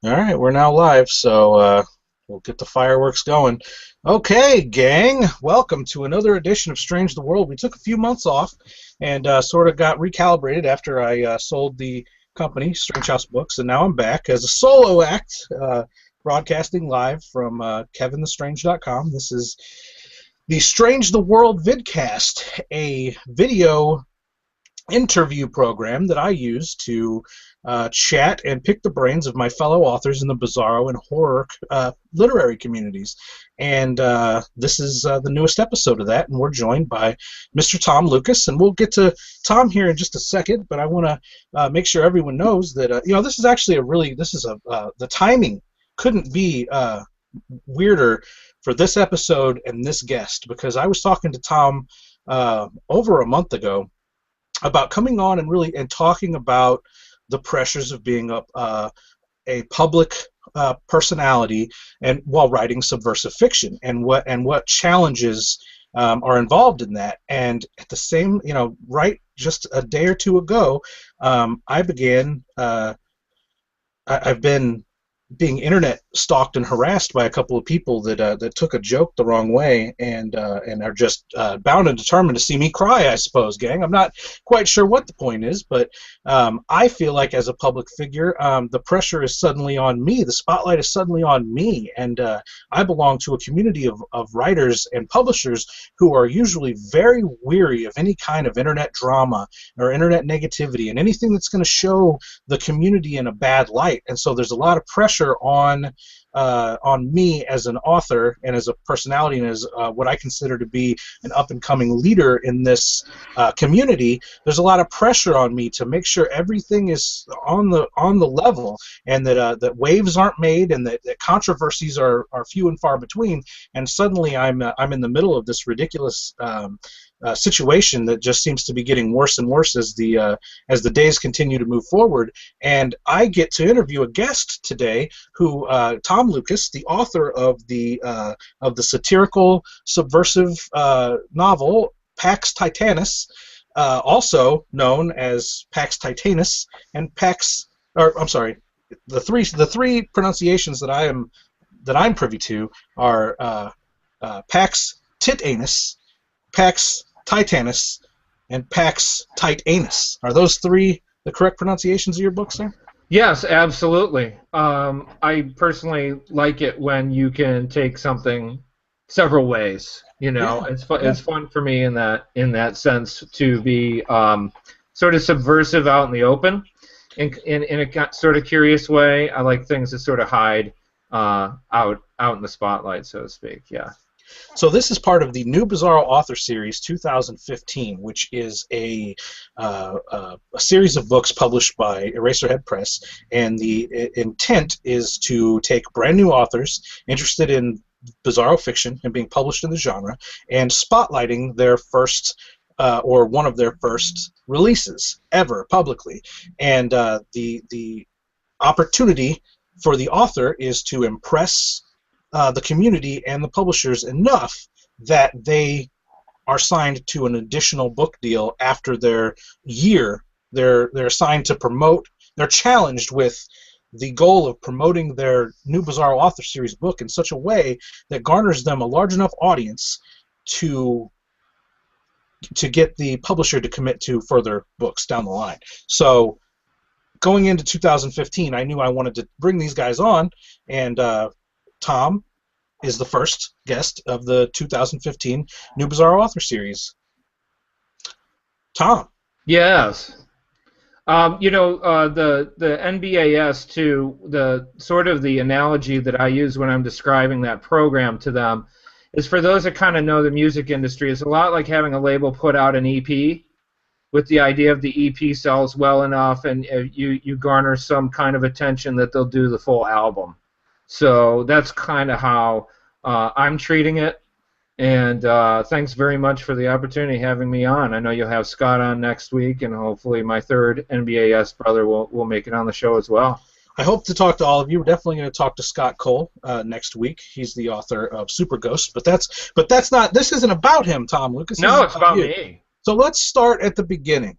All right, we're now live, so we'll get the fireworks going. Okay, gang, welcome to another edition of Strange the World. We took a few months off and sort of got recalibrated after I sold the company, Strange House Books, and now I'm back as a solo act, broadcasting live from kevinthestrange.com. This is the Strange the World vidcast, a video interview program that I use to chat and pick the brains of my fellow authors in the bizarro and horror literary communities. And this is the newest episode of that, and we're joined by Mr. Tom Lucas, and we'll get to Tom here in just a second, but I want to make sure everyone knows that, this is actually the timing couldn't be weirder for this episode and this guest, because I was talking to Tom over a month ago about coming on and talking about the pressures of being a public personality and while writing subversive fiction, and what challenges are involved in that. And at the same, right just a day or two ago, I've been being internet stalked and harassed by a couple of people that took a joke the wrong way and are just bound and determined to see me cry, I suppose, gang. I'm not quite sure what the point is, but I feel like as a public figure, the pressure is suddenly on me. The spotlight is suddenly on me, and I belong to a community of writers and publishers who are usually very weary of any kind of internet drama or internet negativity and anything that's going to show the community in a bad light. And so there's a lot of pressure on me as an author and as a personality and as what I consider to be an up-and-coming leader in this community. There's a lot of pressure on me to make sure everything is on the level, and that waves aren't made, and that controversies are few and far between. And suddenly I'm in the middle of this ridiculous situation that just seems to be getting worse and worse as the days continue to move forward. And I get to interview a guest today who, Tom Lucas, the author of the satirical subversive novel PAX TITANUS, also known as PAX TITANUS and PAX, or I'm sorry, the three pronunciations that I'm privy to are PAX TITANUS, PAX TITANUS, and PAX TITANUS. Are those three the correct pronunciations of your book, sir? Yes, absolutely. I personally like it when you can take something several ways. Yeah. It's fun for me in that sense to be sort of subversive out in the open, in a sort of curious way. I like things that sort of hide out in the spotlight, so to speak. Yeah. So this is part of the new Bizarro Author Series 2015, which is a series of books published by Eraserhead Press, and the intent is to take brand new authors interested in bizarro fiction and being published in the genre, and spotlighting their first or one of their first releases ever publicly. And the opportunity for the author is to impress the community and the publishers enough that they are signed to an additional book deal after their year. They're assigned to promote. They're challenged with the goal of promoting their new Bizarro Author Series book in such a way that garners them a large enough audience to get the publisher to commit to further books down the line. So going into 2015, I knew I wanted to bring these guys on, and Tom is the first guest of the 2015 New Bizarro Author Series. Tom. Yes. The NBAS too, the sort of the analogy that I use when I'm describing that program to them is, for those that kind of know the music industry, it's a lot like having a label put out an EP with the idea of the EP sells well enough and you garner some kind of attention that they'll do the full album. So that's kind of how I'm treating it. And thanks very much for the opportunity having me on. I know you'll have Scott on next week, and hopefully my third NBAS brother will make it on the show as well. I hope to talk to all of you. We're definitely going to talk to Scott Cole next week. He's the author of Super Ghost, but that's not. This isn't about him, Tom Lucas. No, it's about me. So let's start at the beginning.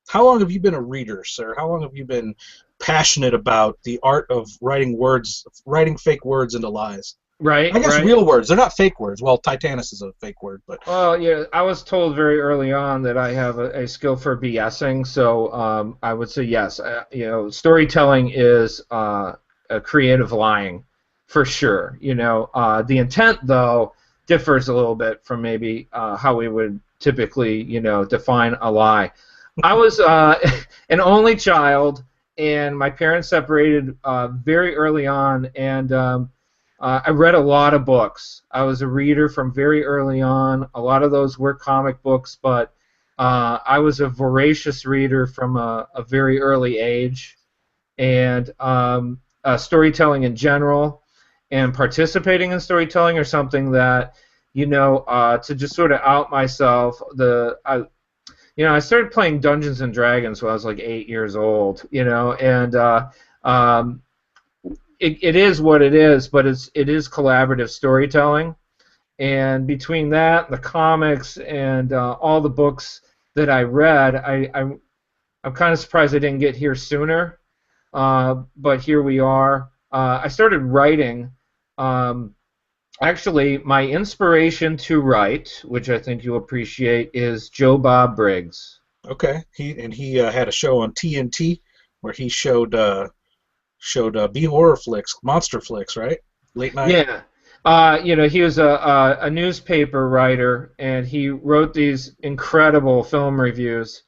How long have you been a reader, sir? How long have you been passionate about the art of writing words, writing fake words into lies. Right, I guess right. real words. They're not fake words. Well, Titanus is a fake word, but Well, yeah, I was told very early on that I have a skill for BSing, so I would say yes. Storytelling is a creative lying, for sure. The intent though differs a little bit from maybe how we would typically, define a lie. I was an only child, and my parents separated very early on, and I read a lot of books. I was a reader from very early on. A lot of those were comic books, but I was a voracious reader from a very early age. And storytelling in general and participating in storytelling are something that, to just sort of out myself, I started playing Dungeons and Dragons when I was like 8 years old, and um, it is what it is, but it is collaborative storytelling. And between that, the comics, and all the books that I read, I'm kind of surprised I didn't get here sooner. But here we are. I started writing. Actually, my inspiration to write, which I think you'll appreciate, is Joe Bob Briggs. okay. He had a show on TNT where he showed B horror flicks, monster flicks, right? Late night. Yeah. He was a newspaper writer, and he wrote these incredible film reviews.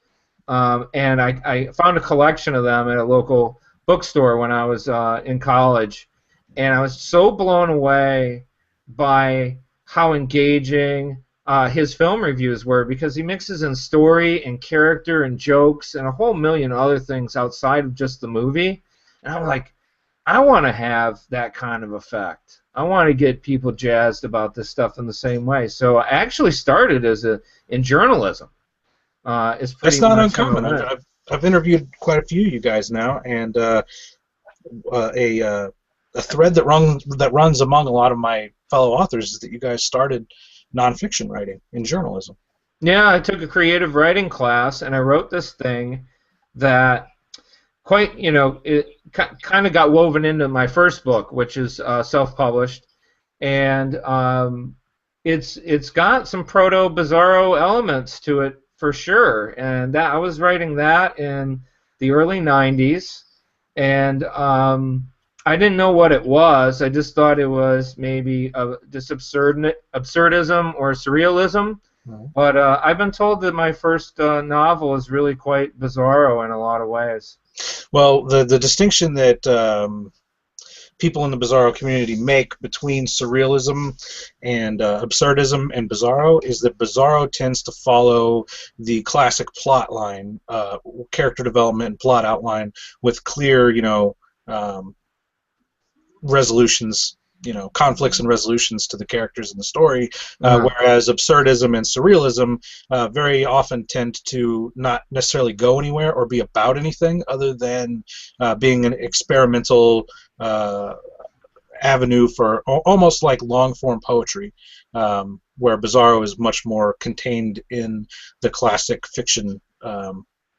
And I found a collection of them at a local bookstore when I was in college, and I was so blown away by how engaging his film reviews were, because he mixes in story and character and jokes and a whole million other things outside of just the movie. And I'm like, I want to have that kind of effect. I want to get people jazzed about this stuff in the same way. So I actually started in journalism. Is That's pretty not much how it uncommon. went. I've interviewed quite a few of you guys now, and a thread that runs among a lot of my fellow authors is that you guys started nonfiction writing in journalism. Yeah, I took a creative writing class, and I wrote this thing that quite, it kind of got woven into my first book, which is self-published, and it's got some proto Bizarro elements to it for sure. And that I was writing that in the early '90s, and I didn't know what it was. I just thought it was maybe just absurdism or surrealism. Right. But I've been told that my first novel is really quite bizarro in a lot of ways. Well, the distinction that people in the Bizarro community make between surrealism and absurdism and Bizarro is that Bizarro tends to follow the classic plot line, character development and plot outline with clear, resolutions, conflicts and resolutions to the characters in the story, whereas absurdism and surrealism very often tend to not necessarily go anywhere or be about anything other than being an experimental avenue for almost like long-form poetry, where Bizarro is much more contained in the classic fiction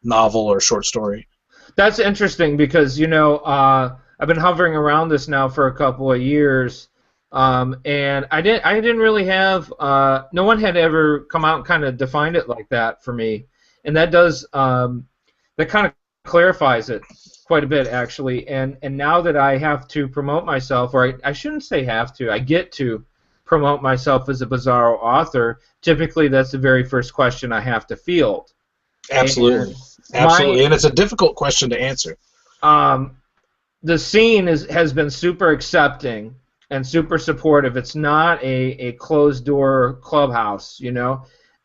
novel or short story. That's interesting because I've been hovering around this now for a couple of years, and I didn't really have no one had ever come out and kind of defined it like that for me, and that does that kind of clarifies it quite a bit actually. And now that I have to promote myself, or I shouldn't say have to, I get to promote myself as a Bizarro author. Typically, that's the very first question I have to field. Absolutely, absolutely, and it's a difficult question to answer. The scene has been super accepting and super supportive. It's not a closed door clubhouse,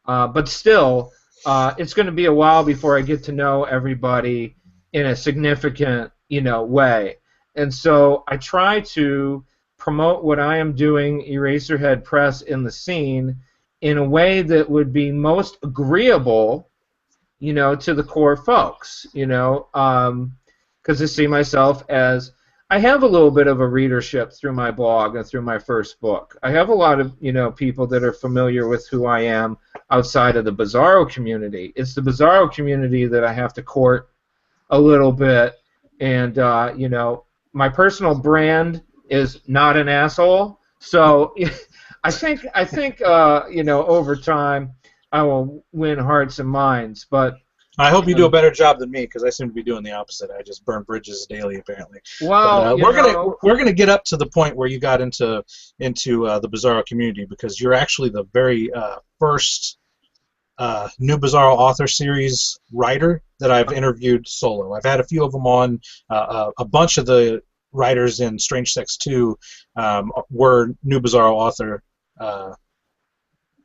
but still, it's going to be a while before I get to know everybody in a significant, way. And so I try to promote what I am doing, Eraserhead Press, in the scene in a way that would be most agreeable, to the core folks, because I see myself as I have a little bit of a readership through my blog and through my first book. I have a lot of people that are familiar with who I am outside of the Bizarro community. It's the Bizarro community that I have to court a little bit and you know, my personal brand is not an asshole. So I think you know, over time I will win hearts and minds. But I hope you do a um, better job than me because I seem to be doing the opposite. I just burn bridges daily, apparently. But well, you know, we're gonna get up to the point where you got into the Bizarro community because you're actually the very first new Bizarro Author Series writer that I've interviewed solo. I've had a few of them on. A bunch of the writers in Strange Sex 2 were new Bizarro Author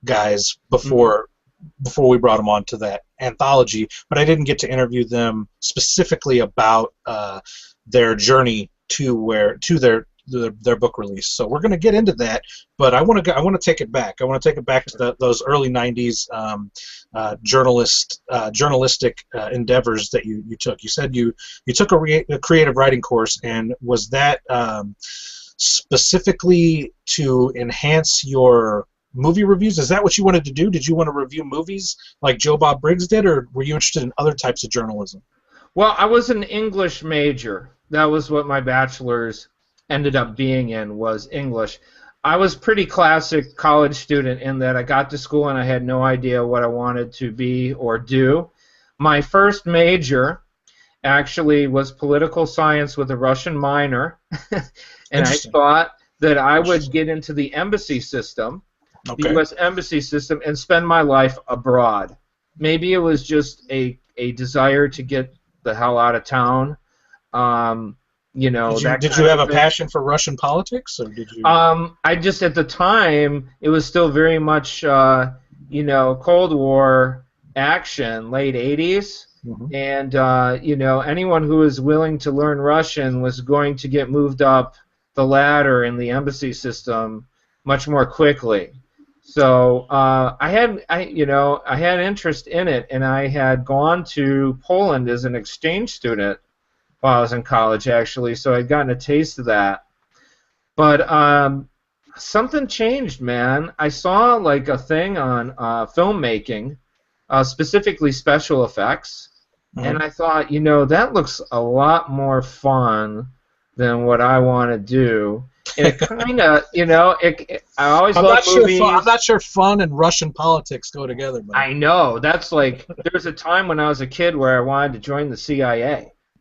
guys mhm. before we brought them on to that anthology, but I didn't get to interview them specifically about their journey to their book release. So we're going to get into that, but I want to take it back. I want to take it back to those early '90s journalistic endeavors that you took. You said you took a creative writing course, and was that specifically to enhance your movie reviews? Is that what you wanted to do? Did you want to review movies like Joe Bob Briggs did, or were you interested in other types of journalism? Well, I was an English major. That was what my bachelor's ended up being in, was English. I was pretty classic college student in that I got to school and I had no idea what I wanted to be or do. My first major actually was political science with a Russian minor, and I Interesting. thought that I would get into the embassy system, the Okay. U.S. embassy system, and spend my life abroad. Maybe it was just a desire to get the hell out of town, um, you know, that Did you kind have of a thing. passion for Russian politics, or did you? I just at the time it was still very much you know, Cold War action, late '80s, Mhm. and you know, anyone who was willing to learn Russian was going to get moved up the ladder in the embassy system much more quickly. So I had interest in it, and I had gone to Poland as an exchange student while I was in college, actually. So I'd gotten a taste of that. But something changed, man. I saw like a thing on filmmaking, specifically special effects, and Mhm. I thought, you know, that looks a lot more fun than what I want to do. And it kind of, you know, I always loved I'm movies. not sure fun and Russian politics go together, buddy. I know. That's like, there was a time when I was a kid where I wanted to join the CIA.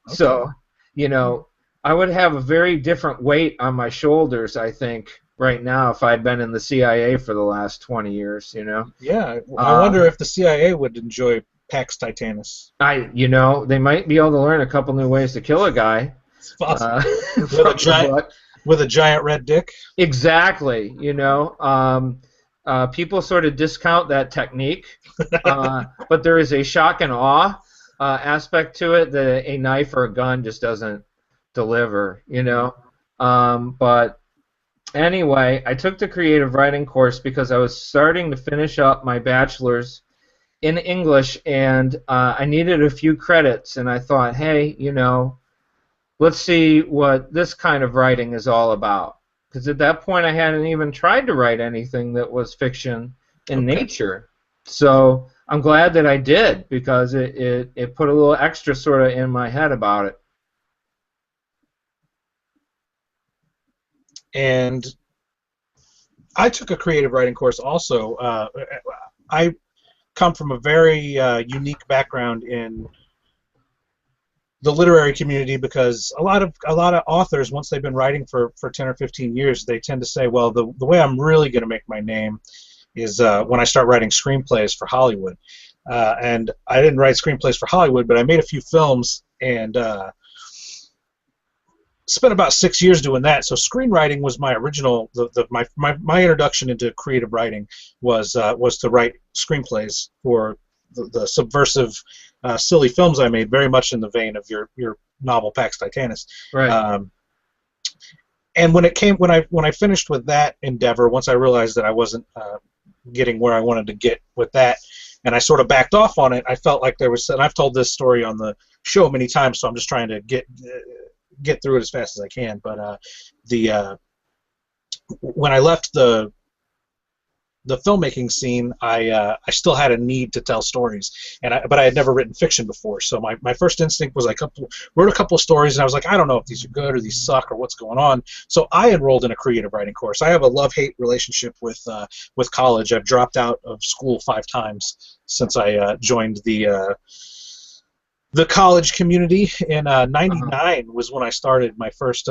Okay. So, you know, I would have a very different weight on my shoulders, I think, right now if I'd been in the CIA for the last 20 years, you know. Yeah, I wonder Um, if the CIA would enjoy PAX Titanus. you know, they might be able to learn a couple new ways to kill a guy It's possible. With a from the giant book. with a giant red dick. Exactly, you know. People sort of discount that technique, but there is a shock and awe aspect to it that a knife or a gun just doesn't deliver, you know. But anyway, I took the creative writing course because I was starting to finish up my bachelor's in English, and I needed a few credits, and I thought, hey, you know, let's see what this kind of writing is all about. Because at that point, I hadn't even tried to write anything that was fiction in Okay. nature. So I'm glad that I did because it put a little extra sort of in my head about it. And I took a creative writing course also. I come from a very unique background in the literary community because a lot of authors, once they've been writing for 10 or 15 years, they tend to say, well, the way I'm really going to make my name is when I start writing screenplays for Hollywood. And I didn't write screenplays for Hollywood, but I made a few films and spent about 6 years doing that. So screenwriting was my original, my introduction into creative writing was to write screenplays for the subversive, silly films I made, very much in the vein of your novel Pax Titanus. Right. Um, and when I finished with that endeavor, once I realized that I wasn't getting where I wanted to get with that, and I sort of backed off on it, I felt like there was, and I've told this story on the show many times, so I'm just trying to get through it as fast as I can. But the when I left the filmmaking scene, I still had a need to tell stories, but I had never written fiction before. So my first instinct was wrote a couple of stories, and I was like, I don't know if these are good or these suck or what's going on. So I enrolled in a creative writing course. I have a love-hate relationship with college. I've dropped out of school 5 times since I joined the college community. In '99 was when I started my first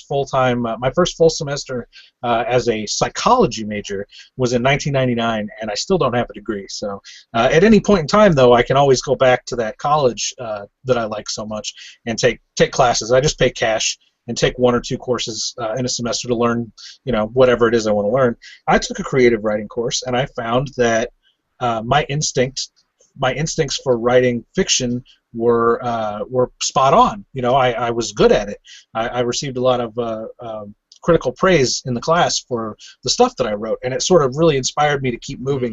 full-time my first full semester as a psychology major was in 1999, and I still don't have a degree. So at any point in time, though, I can always go back to that college that I like so much and take classes. I just pay cash and take 1 or 2 courses in a semester to learn, whatever it is I want to learn. I took a creative writing course, and I found that my instincts for writing fiction were spot on. I was good at it. I received a lot of critical praise in the class for the stuff that I wrote, and it sort of really inspired me to keep move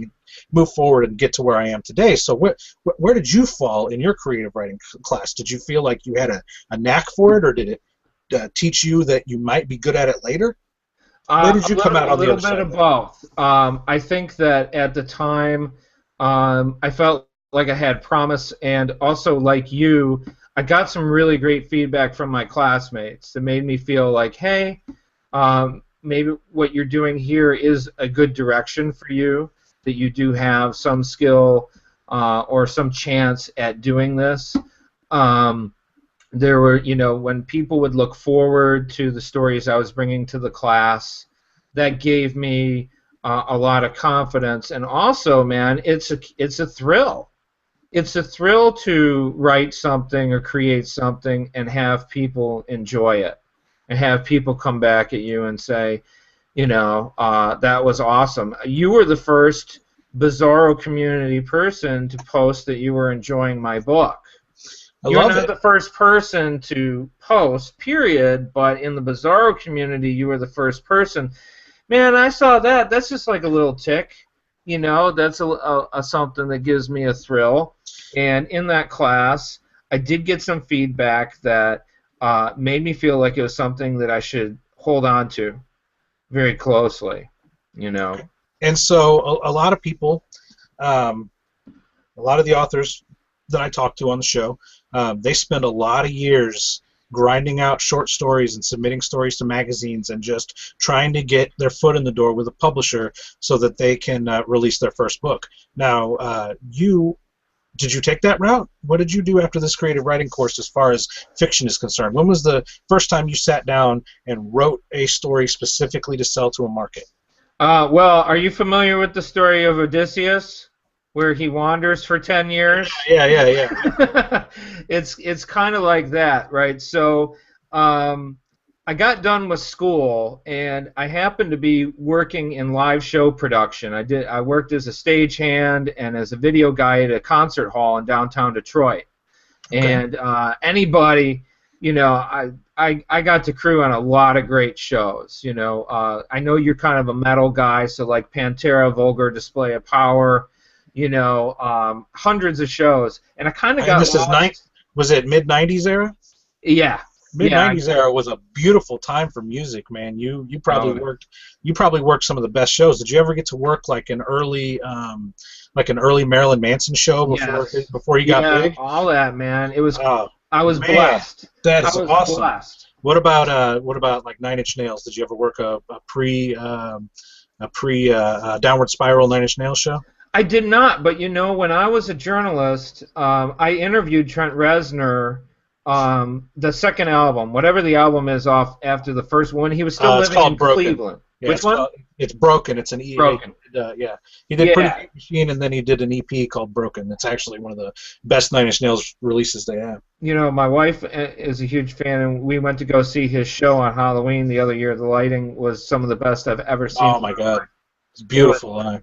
forward and get to where I am today. So where did you fall in your creative writing class? Did you feel like you had a knack for it, or did it teach you that you might be good at it later? Where did you come out on the other side? A little bit of both. I think that at the time, I felt like I had promise, and also like you, I got some really great feedback from my classmates that made me feel like, hey, maybe what you're doing here is a good direction for you, that you do have some skill or some chance at doing this. There were, when people would look forward to the stories I was bringing to the class, that gave me a lot of confidence. And also, man, it's a thrill. It's a thrill to write something or create something and have people enjoy it, and have people come back at you and say, that was awesome. You were the first Bizarro community person to post that you were enjoying my book. You're not the first person to post, period, but in the Bizarro community, you were the first person. Man, I saw that. That's just like a little tick. That's a something that gives me a thrill. And in that class, I did get some feedback that made me feel like it was something that I should hold on to very closely. And so a lot of people, a lot of the authors that I talk to on the show, they spend a lot of years grinding out short stories and submitting stories to magazines and just trying to get their foot in the door with a publisher so that they can release their first book. Now, did you take that route? What did you do after this creative writing course as far as fiction is concerned? When was the first time you sat down and wrote a story specifically to sell to a market? Well, are you familiar with the story of Odysseus, where he wanders for 10 years? Yeah. It's kind of like that, right? So I got done with school, and I happened to be working in live show production. I worked as a stagehand and as a video guy at a concert hall in downtown Detroit. Okay. And anybody, I got to crew on a lot of great shows. I know you're kind of a metal guy, so like Pantera, Vulgar Display of Power, hundreds of shows, and I kind of got lost. Was it mid-'90s era? Yeah. Mid-'90s era was a beautiful time for music, man. You probably worked some of the best shows. Did you ever get to work like an early Marilyn Manson show before he got big? All that, man. It was. I was blessed. That is awesome. Blessed. What about like 9 Inch Nails? Did you ever work a pre Downward Spiral 9 Inch Nails show? I did not, but when I was a journalist, I interviewed Trent Reznor. The second album, whatever the album is off after the first one, he was still living in Cleveland. Yeah, Which one? It's Broken. It's an EP. Broken. He did Pretty Big Machine, and then he did an EP called Broken. It's actually one of the best 9 Inch Nails releases they have. My wife is a huge fan, and we went to go see his show on Halloween the other year. The lighting was some of the best I've ever seen. Oh my God, it's beautiful.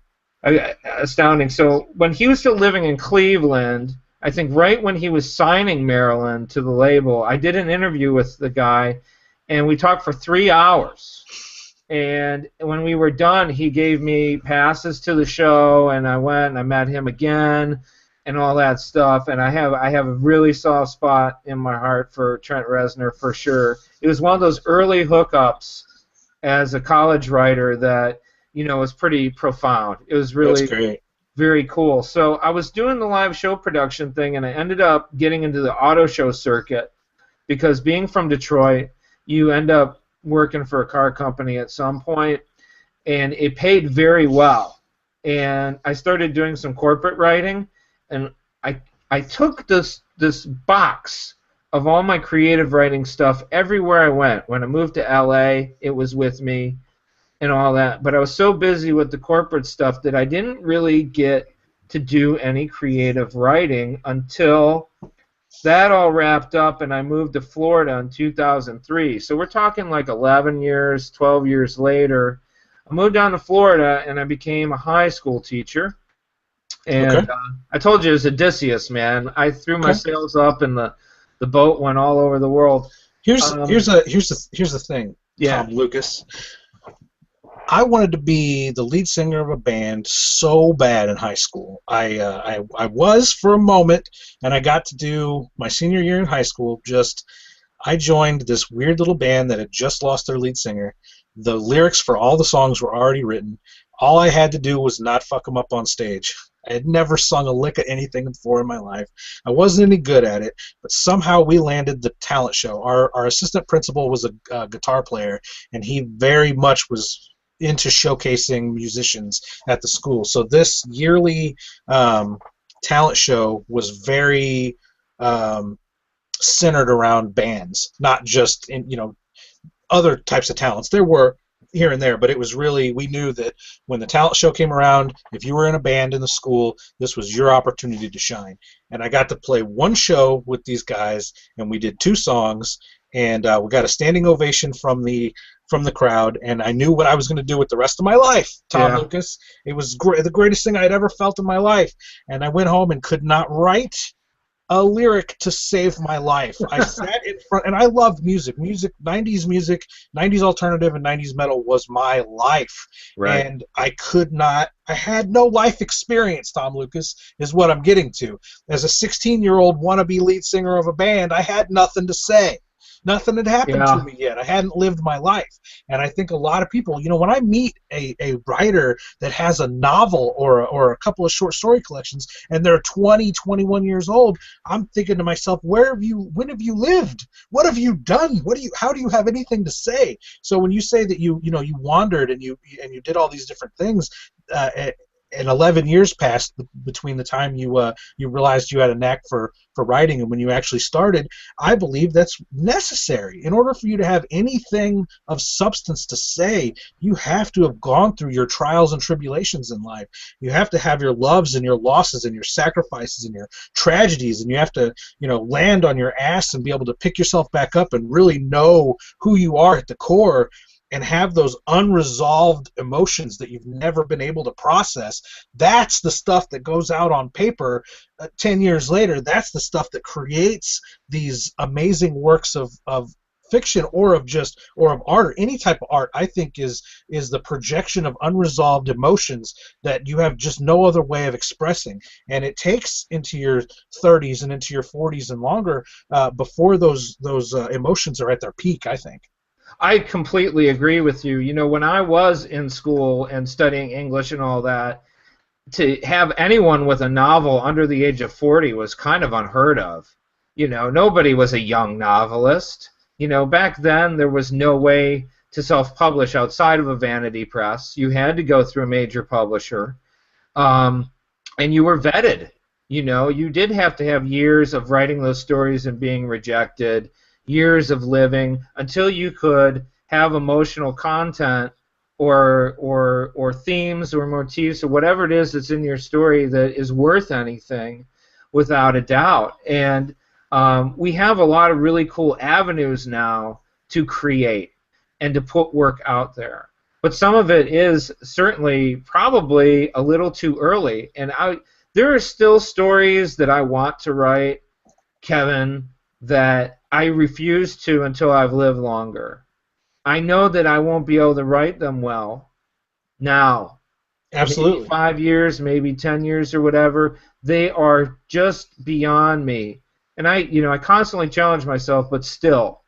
Astounding. So when he was still living in Cleveland, I think right when he was signing Marilyn to the label, I did an interview with the guy, and we talked for 3 hours. And when we were done, he gave me passes to the show, and I went and I met him again and all that stuff. And I have a really soft spot in my heart for Trent Reznor for sure. It was one of those early hookups as a college writer that was pretty profound. It was That's really great. very cool. So I was doing the live show production thing, and I ended up getting into the auto show circuit because being from Detroit, you end up working for a car company at some point, and it paid very well. And I started doing some corporate writing, and I I took this box of all my creative writing stuff everywhere I went. When I moved to LA, it was with me and all that. But I was so busy with the corporate stuff that I didn't really get to do any creative writing until that all wrapped up and I moved to Florida in 2003. So we're talking like 11 years, 12 years later. I moved down to Florida and I became a high school teacher. Okay. And I told you it was Odysseus, man. I threw my Okay. sails up and the boat went all over the world. Here's the thing, Yeah. Tom Lucas. I wanted to be the lead singer of a band so bad in high school. I was for a moment, and I got to do my senior year in high school. I joined this weird little band that had just lost their lead singer. The lyrics for all the songs were already written. All I had to do was not fuck them up on stage. I had never sung a lick of anything before in my life. I wasn't any good at it, but somehow we landed the talent show. Our assistant principal was a guitar player, and he very much was into showcasing musicians at the school. So this yearly talent show was very centered around bands, not just other types of talents. There were here and there, but it was really, we knew that when the talent show came around, if you were in a band in the school, this was your opportunity to shine. And I got to play one show with these guys, and we did 2 songs, and we got a standing ovation from the crowd, and I knew what I was going to do with the rest of my life, Tom Lucas. It was the greatest thing I had ever felt in my life, and I went home and could not write a lyric to save my life. I sat in front, and I loved music, 90s, 90s alternative and 90s metal was my life. Right. And I had no life experience, Tom Lucas, is what I'm getting to. As a 16-year-old wannabe lead singer of a band, I had nothing to say. Nothing had happened to me yet. I hadn't lived my life. And I think a lot of people, when I meet a writer that has a novel or a couple of short story collections and they're 20, 21 years old, I'm thinking to myself, when have you lived? What have you done? How do you have anything to say? So when you say that you wandered and you did all these different things, and 11 years passed between the time you realized you had a knack for writing and when you actually started, I believe that's necessary. In order for you to have anything of substance to say, you have to have gone through your trials and tribulations in life. You have to have your loves and your losses and your sacrifices and your tragedies, and you have to land on your ass and be able to pick yourself back up and really know who you are at the core, and have those unresolved emotions that you've never been able to process. That's the stuff that goes out on paper 10 years later. That's the stuff that creates these amazing works of fiction or of art, or any type of art. I think is the projection of unresolved emotions that you have just no other way of expressing, and it takes into your 30s and into your 40s and longer before those emotions are at their peak, I think. I completely agree with you. When I was in school and studying English and all that, to have anyone with a novel under the age of 40 was kind of unheard of. Nobody was a young novelist. Back then there was no way to self-publish outside of a vanity press. You had to go through a major publisher, and you were vetted. You did have to have years of writing those stories and being rejected, years of living until you could have emotional content or themes or motifs or whatever it is that's in your story that is worth anything, without a doubt. And we have a lot of really cool avenues now to create and to put work out there. But some of it is certainly probably a little too early. And there are still stories that I want to write, Kevin, that I refuse to until I've lived longer. I know that I won't be able to write them well now. Absolutely. Maybe 5 years, maybe 10 years or whatever. They are just beyond me. And I constantly challenge myself, but still,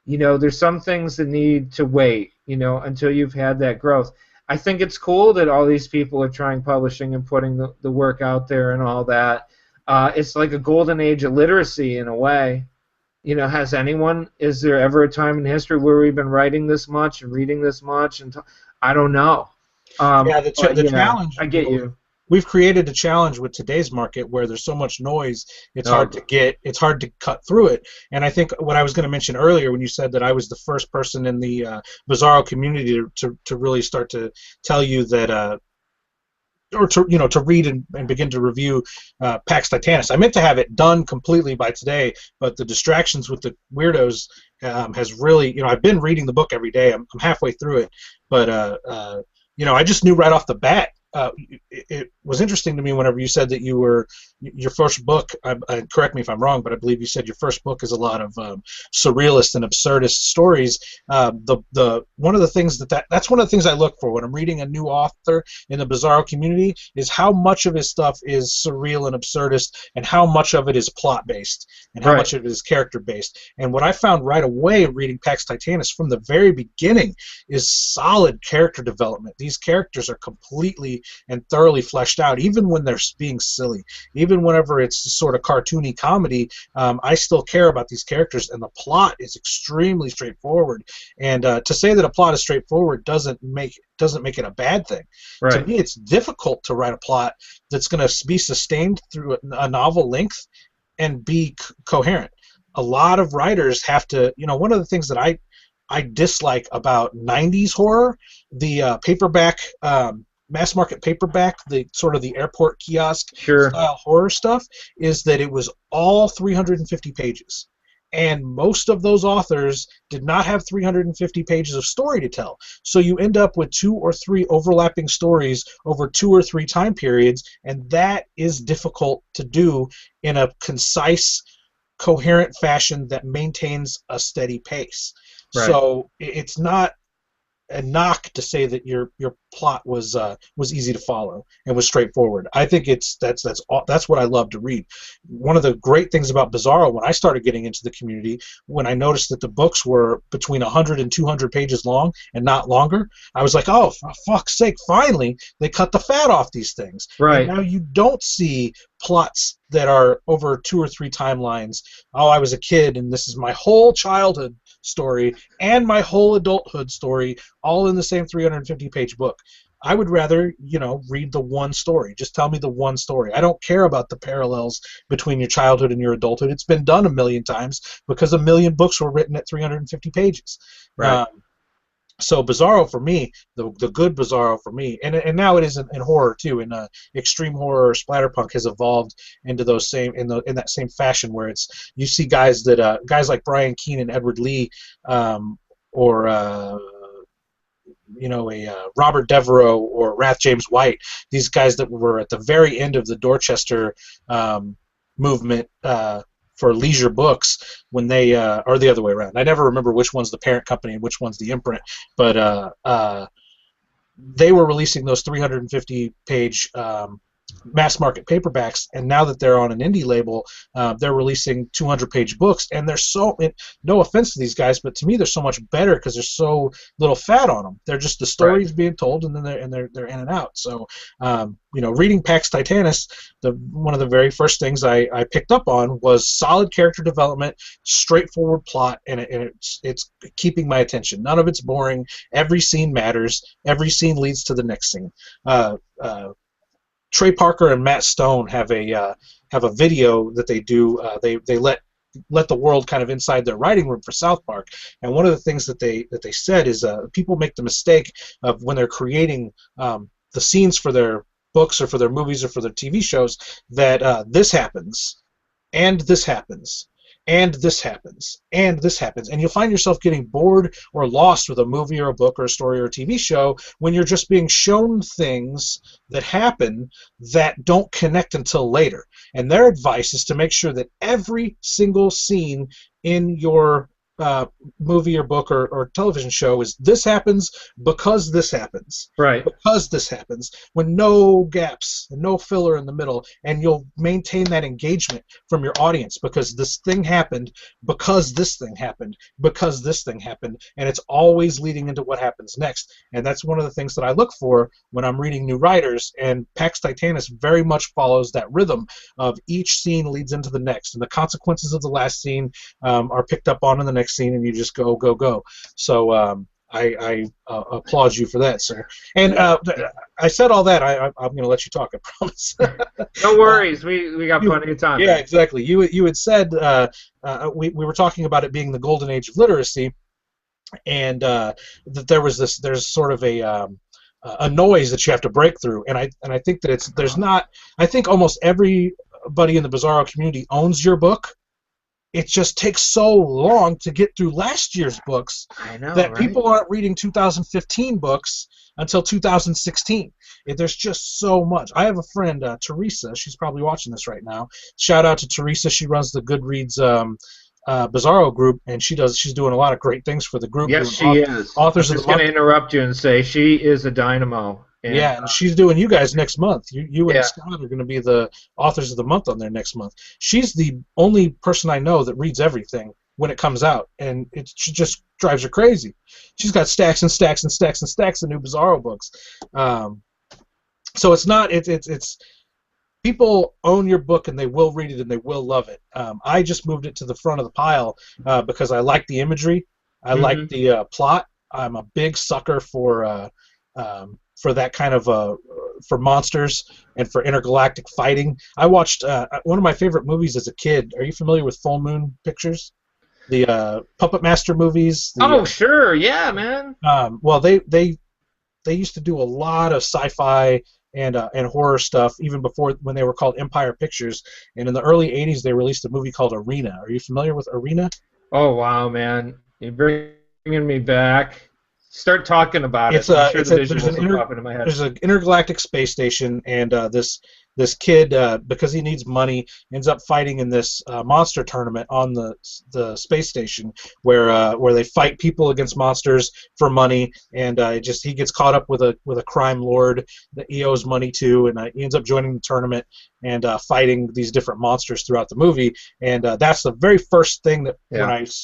there's some things that need to wait, until you've had that growth. I think it's cool that all these people are trying publishing and putting the work out there and all that. It's like a golden age of literacy in a way. Is there ever a time in history where we've been writing this much and reading this much? I don't know. Yeah, But the yeah, challenge, I get you. we've created a challenge with today's market where there's so much noise, Oh, it's hard to cut through it. And I think what I was going to mention earlier when you said that I was the first person in the Bizarro community to really start to tell you that or to to read and begin to review PAX Titanus. I meant to have it done completely by today, but the distractions with the weirdos has really, I've been reading the book every day. I'm halfway through it, but I just knew right off the bat. It was interesting to me whenever you said that your first book. Correct me if I'm wrong, but I believe you said your first book is a lot of surrealist and absurdist stories. The one of the things that's one of the things I look for when I'm reading a new author in the Bizarro community is how much of his stuff is surreal and absurdist, and how much of it is plot based, and how right, much of it is character based. And what I found right away reading Pax Titanus from the very beginning is solid character development. These characters are completely and thoroughly fleshed out, even when they're being silly, even whenever it's sort of cartoony comedy. I still care about these characters, and the plot is extremely straightforward. And to say that a plot is straightforward doesn't make it a bad thing. To right, me, it's difficult to write a plot that's going to be sustained through a novel length and be coherent. A lot of writers have to, one of the things that I dislike about 90s horror, the paperback, mass market paperback, the sort of the airport kiosk sure, style horror stuff, is that it was all 350 pages. And most of those authors did not have 350 pages of story to tell. So you end up with 2 or 3 overlapping stories over 2 or 3 time periods, and that is difficult to do in a concise, coherent fashion that maintains a steady pace. right. So it's not a knock to say that your plot was easy to follow and was straightforward. I think that's what I love to read. One of the great things about Bizarro, when I started getting into the community, when I noticed that the books were between 100 and 200 pages long and not longer, I was like, oh, for fuck's sake, finally they cut the fat off these things. And Right. now you don't see plots that are over 2 or 3 timelines. Oh, I was a kid and this is my whole childhood story and my whole adulthood story all in the same 350-page book. I would rather, read the one story. Just tell me the one story. I don't care about the parallels between your childhood and your adulthood. It's been done a million times because a million books were written at 350 pages. Right. So Bizarro for me, the good Bizarro for me, and now it is in horror too. In extreme horror, splatterpunk has evolved into those same in that same fashion where it's you see guys like Brian Keene and Edward Lee, or Robert Devereaux or Wrath James White. These guys that were at the very end of the Dorchester movement. For leisure books when they or the other way around. I never remember which one's the parent company and which one's the imprint, but they were releasing those 350-page mass market paperbacks, and now that they're on an indie label, they're releasing 200-page books, and they're no offense to these guys, but to me they're so much better because there's so little fat on them. They're just the Right. stories being told, and then they're in and out. So reading Pax Titanus, one of the very first things I picked up on was solid character development, straightforward plot, and it's keeping my attention. None of it's boring. Every scene matters. Every scene leads to the next scene. Trey Parker and Matt Stone have a video that they do. They let the world kind of inside their writing room for South Park. And one of the things that they said is people make the mistake of when they're creating the scenes for their books or for their movies or for their TV shows that this happens and this happens and this happens and this happens, and you'll find yourself getting bored or lost with a movie or a book or a story or a TV show when you're just being shown things that happen that don't connect until later. And their advice is to make sure that every single scene in your uh, movie or book or television show is this happens because this happens. Right. Because this happens, with no gaps, no filler in the middle, and you'll maintain that engagement from your audience because this thing happened, because this thing happened, because this thing happened, and it's always leading into what happens next. And that's one of the things that I look for when I'm reading new writers, and Pax Titanus very much follows that rhythm of each scene leads into the next, and the consequences of the last scene are picked up on in the next scene, and you just go, go, go. So I applaud you for that, sir. And I said all that. I'm going to let you talk. I promise. No worries. We got plenty of time. Yeah, man. Exactly. You had said we were talking about it being the golden age of literacy, and that there's sort of a noise that you have to break through, and I think that there's not. I think almost everybody in the Bizarro community owns your book. It just takes so long to get through last year's books that people aren't reading 2015 books until 2016. There's just so much. I have a friend, Teresa. She's probably watching this right now. Shout out to Teresa. She runs the Goodreads Bizarro group, and she's doing a lot of great things for the group. Yes, she is. Authors I'm just going to interrupt you and say she is a dynamo. And she's doing you guys next month. You and Scott are going to be the authors of the month on there next month. She's the only person I know that reads everything when it comes out, and she just drives her crazy. She's got stacks and stacks and stacks and stacks of new Bizarro books. So it's not it's people own your book and they will read it and they will love it. I just moved it to the front of the pile because I like the imagery. I like the plot. I'm a big sucker for that kind of for monsters and for intergalactic fighting. I watched one of my favorite movies as a kid. Are you familiar with Full Moon Pictures? The Puppet Master movies. Sure, yeah, man. Well, they used to do a lot of sci-fi and horror stuff even before when they were called Empire Pictures. And in the early '80s, they released a movie called Arena. Are you familiar with Arena? Oh wow, man! You're bringing me back. Start talking about it. I'm sure the visuals will pop into my head. There's an intergalactic space station, and this kid, because he needs money, ends up fighting in this monster tournament on the space station, where they fight people against monsters for money, and he gets caught up with a crime lord that he owes money to, and he ends up joining the tournament and fighting these different monsters throughout the movie. And that's the very first thing that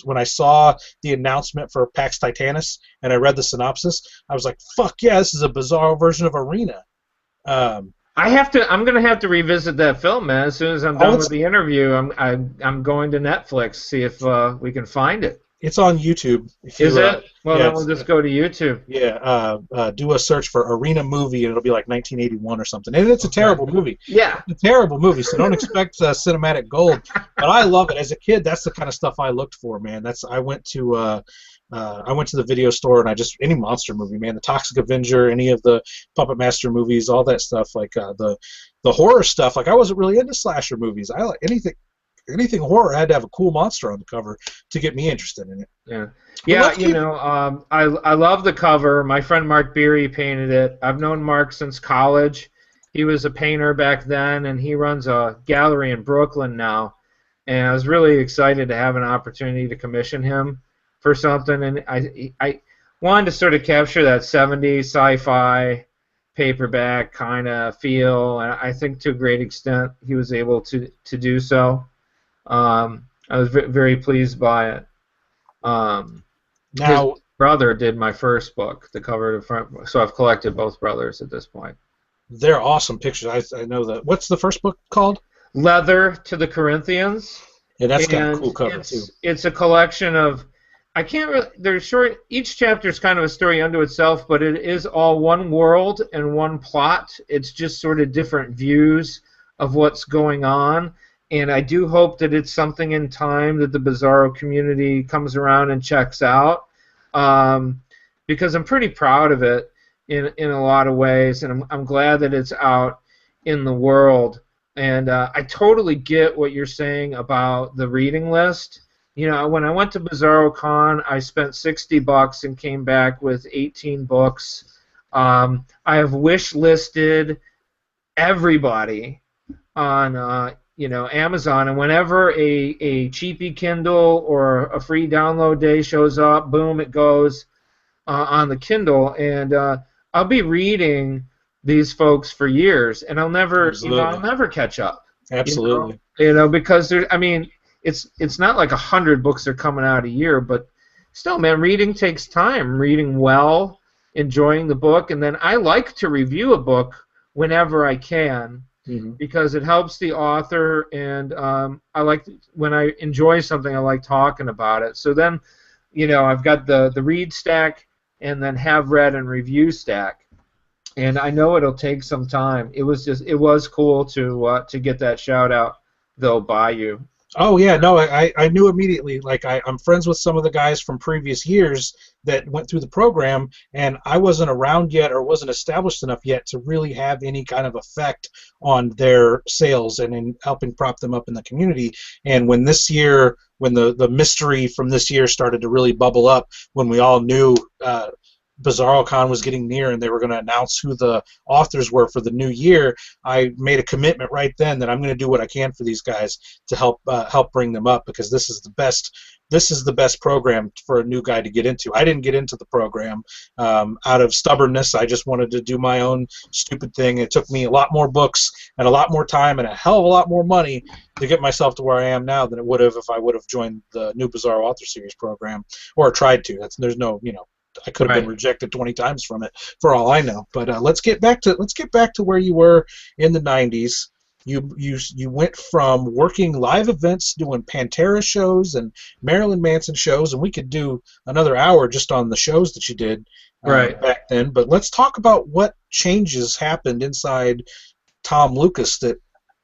when I saw the announcement for PAX Titanus and I read the synopsis, I was like, "Fuck yeah, this is a Bizarro version of Arena." I'm gonna have to revisit that film, man. As soon as I'm done with the interview, I'm going to Netflix, see if we can find it. It's on YouTube. Is it? Well, then we'll just go to YouTube. Yeah, do a search for Arena movie, and it'll be like 1981 or something. And it's a terrible movie. Yeah. It's a terrible movie, so don't expect cinematic gold. But I love it. As a kid, that's the kind of stuff I looked for, man. I went to the video store, and any monster movie, man. The Toxic Avenger, any of the Puppet Master movies, all that stuff, like the horror stuff. Like I wasn't really into slasher movies. I like anything horror had to have a cool monster on the cover to get me interested in it. I love the cover. My friend Mark Beery painted it. I've known Mark since college. He was a painter back then, and he runs a gallery in Brooklyn now. And I was really excited to have an opportunity to commission him for something, and I wanted to sort of capture that 70s sci-fi paperback kind of feel, and I think to a great extent he was able to do so. I was very pleased by it. His brother did my first book, the cover to front, so I've collected both brothers at this point. They're awesome pictures. I know that. What's the first book called? Leather to the Corinthians. Yeah, that's got a cool cover too. It's a collection of each chapter is kind of a story unto itself, but it is all one world and one plot. It's just sort of different views of what's going on. And I do hope that it's something in time that the Bizarro community comes around and checks out, because I'm pretty proud of it in a lot of ways, and I'm glad that it's out in the world. And I totally get what you're saying about the reading list. You know, when I went to Bizarro Con, I spent $60 and came back with 18 books. I have wish listed everybody on Amazon, and whenever a cheapy Kindle or a free download day shows up, boom, it goes on the Kindle, and I'll be reading these folks for years, and I'll Absolutely. never catch up. Absolutely. Because it's not like 100 books are coming out a year, but still, man, reading takes time. Reading well, enjoying the book, and then I like to review a book whenever I can Hmm. because it helps the author, and when I enjoy something, I like talking about it. So then, I've got the read stack and then have read and review stack, and I know it'll take some time. It was cool to get that shout out though by you. Oh yeah, no, I knew immediately. Like I'm friends with some of the guys from previous years that went through the program, and I wasn't around yet or wasn't established enough yet to really have any kind of effect on their sales and in helping prop them up in the community. And when this year, when the mystery from this year started to really bubble up, when we all knew BizarroCon was getting near and they were going to announce who the authors were for the new year, I made a commitment right then that I'm going to do what I can for these guys to help bring them up, because this is the best. This is the best program for a new guy to get into. I didn't get into the program out of stubbornness. I just wanted to do my own stupid thing. It took me a lot more books and a lot more time and a hell of a lot more money to get myself to where I am now than it would have if I would have joined the new Bizarro Author Series program or tried to. There's no, I could have been Right. rejected 20 times from it for all I know. But let's get back to where you were in the 90s. You went from working live events, doing Pantera shows and Marilyn Manson shows, and we could do another hour just on the shows that you did Right. back then. But let's talk about what changes happened inside Tom Lucas that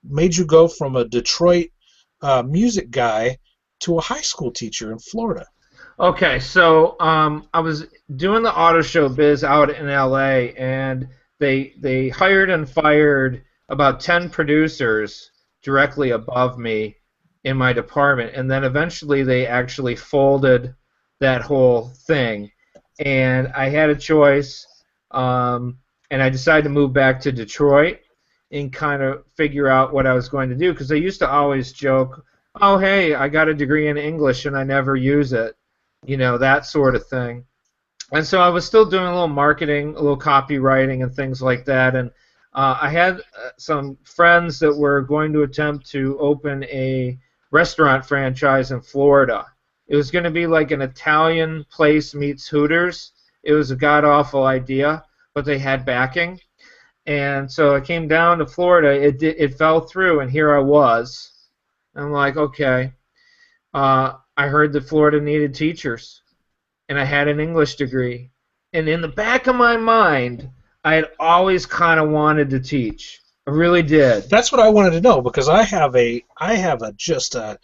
made you go from a Detroit music guy to a high school teacher in Florida. Okay, so I was doing the auto show biz out in LA, and they hired and fired about 10 producers directly above me in my department, and then eventually they actually folded that whole thing, and I had a choice, and I decided to move back to Detroit and kind of figure out what I was going to do, because they used to always joke, "Oh, hey, I got a degree in English and I never use it." That sort of thing. And so I was still doing a little marketing, a little copywriting, and things like that. And I had some friends that were going to attempt to open a restaurant franchise in Florida. It was going to be like an Italian place meets Hooters. It was a god awful idea, but they had backing. And so I came down to Florida. It fell through, and here I was. I'm like, okay. I heard that Florida needed teachers, and I had an English degree. And in the back of my mind, I had always kind of wanted to teach. I really did. That's what I wanted to know, because I have just a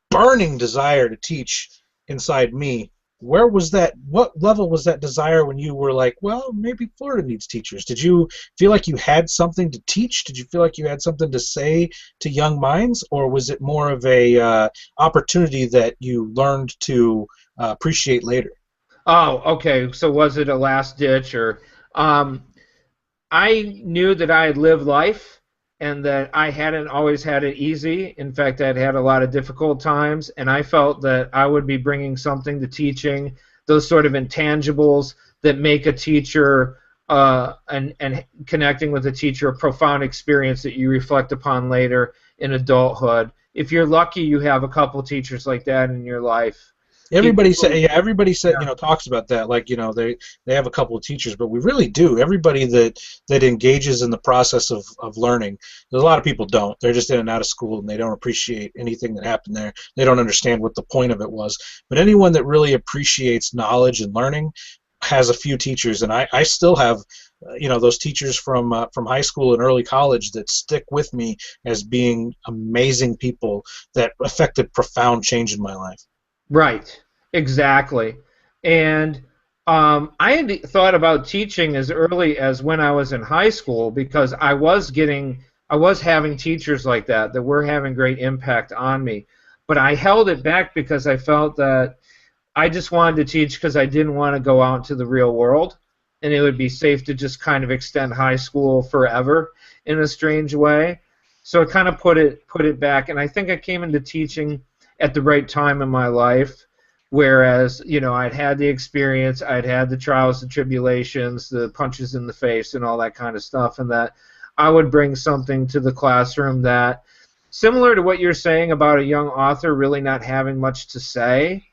burning desire to teach inside me. Where was that? What level was that desire when you were like, well, maybe Florida needs teachers? Did you feel like you had something to teach? Did you feel like you had something to say to young minds, or was it more of a opportunity that you learned to appreciate later? Oh, okay. So was it a last ditch or? Um, I knew that I had lived life and that I hadn't always had it easy. In fact, I'd had a lot of difficult times, and I felt that I would be bringing something to teaching, those sort of intangibles that make a teacher and connecting with a teacher a profound experience that you reflect upon later in adulthood. If you're lucky, you have a couple teachers like that in your life. People Everybody said, who, yeah, everybody said, yeah, talks about that. Like, they have a couple of teachers, but we really do. Everybody that engages in the process of learning. There's a lot of people don't. They're just in and out of school, and they don't appreciate anything that happened there. They don't understand what the point of it was. But anyone that really appreciates knowledge and learning has a few teachers, and I still have, those teachers from high school and early college that stick with me as being amazing people that affected profound change in my life. right, exactly. And I had thought about teaching as early as when I was in high school because I was having teachers like that were having great impact on me. But I held it back because I felt that I just wanted to teach because I didn't want to go out into the real world, and it would be safe to just kind of extend high school forever in a strange way. So it kind of put it back, and I think I came into teaching at the right time in my life. Whereas, I'd had the experience, I'd had the trials and tribulations, the punches in the face, and all that kind of stuff, and that I would bring something to the classroom that, similar to what you're saying about a young author really not having much to say,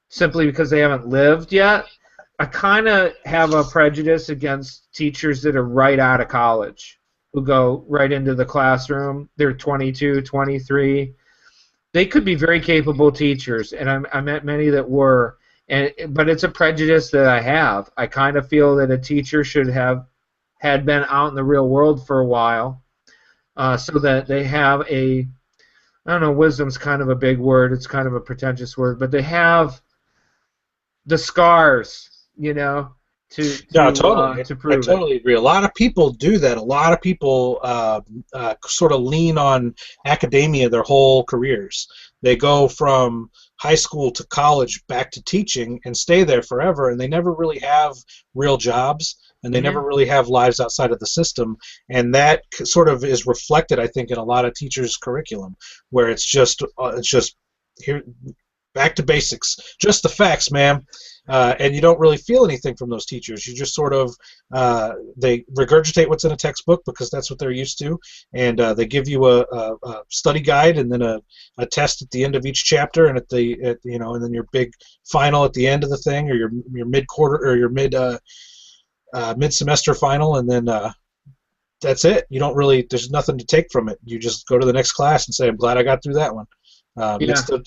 simply because they haven't lived yet, I kind of have a prejudice against teachers that are right out of college, who go right into the classroom. They're 22, 23. They could be very capable teachers, and I met many that were. But it's a prejudice that I have. I kind of feel that a teacher should have had been out in the real world for a while, so that they have I don't know, wisdom's kind of a big word. It's kind of a pretentious word, but they have the scars, to No, to totally. to I prove it. totally agree. A lot of people do that. A lot of people sort of lean on academia their whole careers. They go from high school to college back to teaching and stay there forever, and they never really have real jobs, and they never Hmm. really have lives outside of the system. And that sort of is reflected, I think, in a lot of teachers' curriculum, where it's just here, back to basics, just the facts, ma'am. And you don't really feel anything from those teachers. You just sort of they regurgitate what's in a textbook because that's what they're used to, and they give you a study guide and then a test at the end of each chapter, and and then your big final at the end of the thing, or your mid quarter or your mid semester final, and then that's it. You don't really, there's nothing to take from it. You just go to the next class and say, I'm glad I got through that one. Yeah,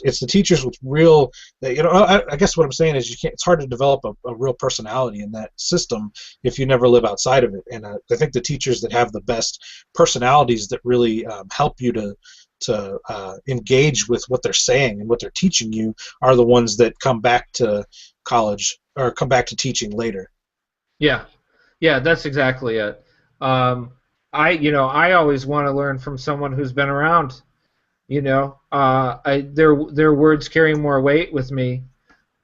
It's the teachers with real, I guess what I'm saying is it's hard to develop a real personality in that system if you never live outside of it. And I think the teachers that have the best personalities that really help you to engage with what they're saying and what they're teaching you are the ones that come back to college or come back to teaching later. yeah, yeah. That's exactly it. Um, I always want to learn from someone who's been around. Their words carry more weight with me,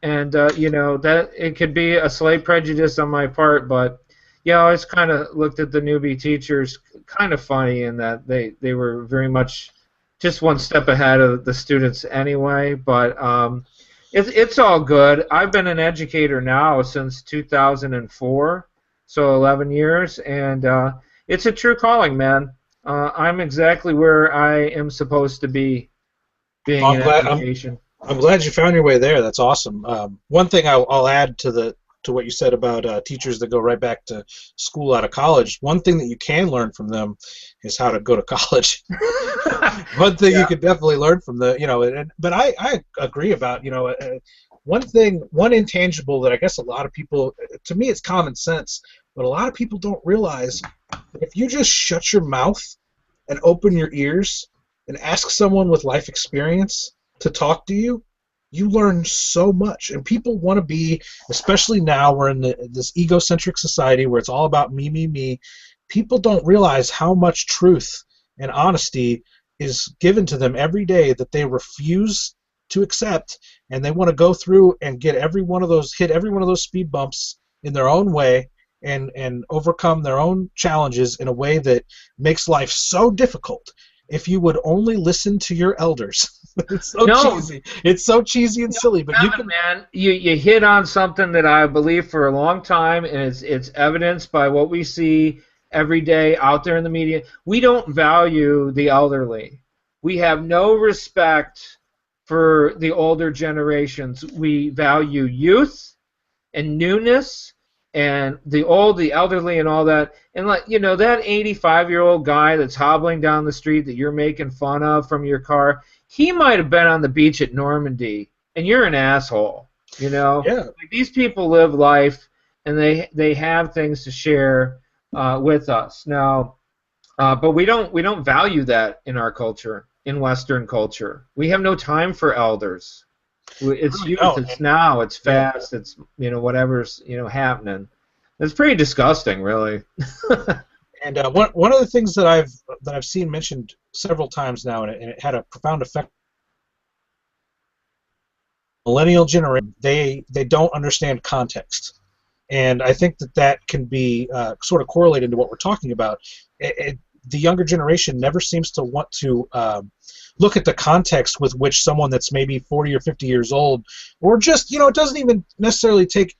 and that it could be a slight prejudice on my part, but yeah, I always kind of looked at the newbie teachers kind of funny in that they were very much just one step ahead of the students anyway. But it's all good. I've been an educator now since 2004, so 11 years, and it's a true calling, man. I'm exactly where I am supposed to be, being Well, in education. I'm glad you found your way there. That's awesome. One thing I'll add to what you said about teachers that go right back to school out of college. One thing that you can learn from them is how to go to college. One thing you Yeah. could definitely learn from but I agree about, one intangible that I guess a lot of people, to me it's common sense, but a lot of people don't realize that if you just shut your mouth and open your ears and ask someone with life experience to talk to you, you learn so much. And people want to be, especially now we're in this egocentric society where it's all about me, me, me. People don't realize how much truth and honesty is given to them every day that they refuse to accept, and they want to go through and hit every one of those speed bumps in their own way and overcome their own challenges in a way that makes life so difficult. If you would only listen to your elders. It's so No, cheesy. It's so cheesy and silly, but you Evan, can. man, you hit on something that I believe for a long time, and it's evidenced by what we see every day out there in the media. We don't value the elderly. We have no respect for the older generations. We value youth and newness and the elderly, and all that. And that 85-year-old guy that's hobbling down the street that you're making fun of from your car, he might have been on the beach at Normandy, and you're an asshole. Yeah. Like, these people live life, and they have things to share with us now. But we don't value that in our culture, in Western culture. We have no time for elders. It's Really youth. don't. It's now. It's Yeah. fast. It's whatever's happening. It's pretty disgusting, really. And one of the things that I've seen mentioned several times now, and it had a profound effect. Millennial generation, they don't understand context, and I think that can be sort of correlated to what we're talking about. the younger generation never seems to want to look at the context with which someone that's maybe 40 or 50 years old, or just, it doesn't even necessarily take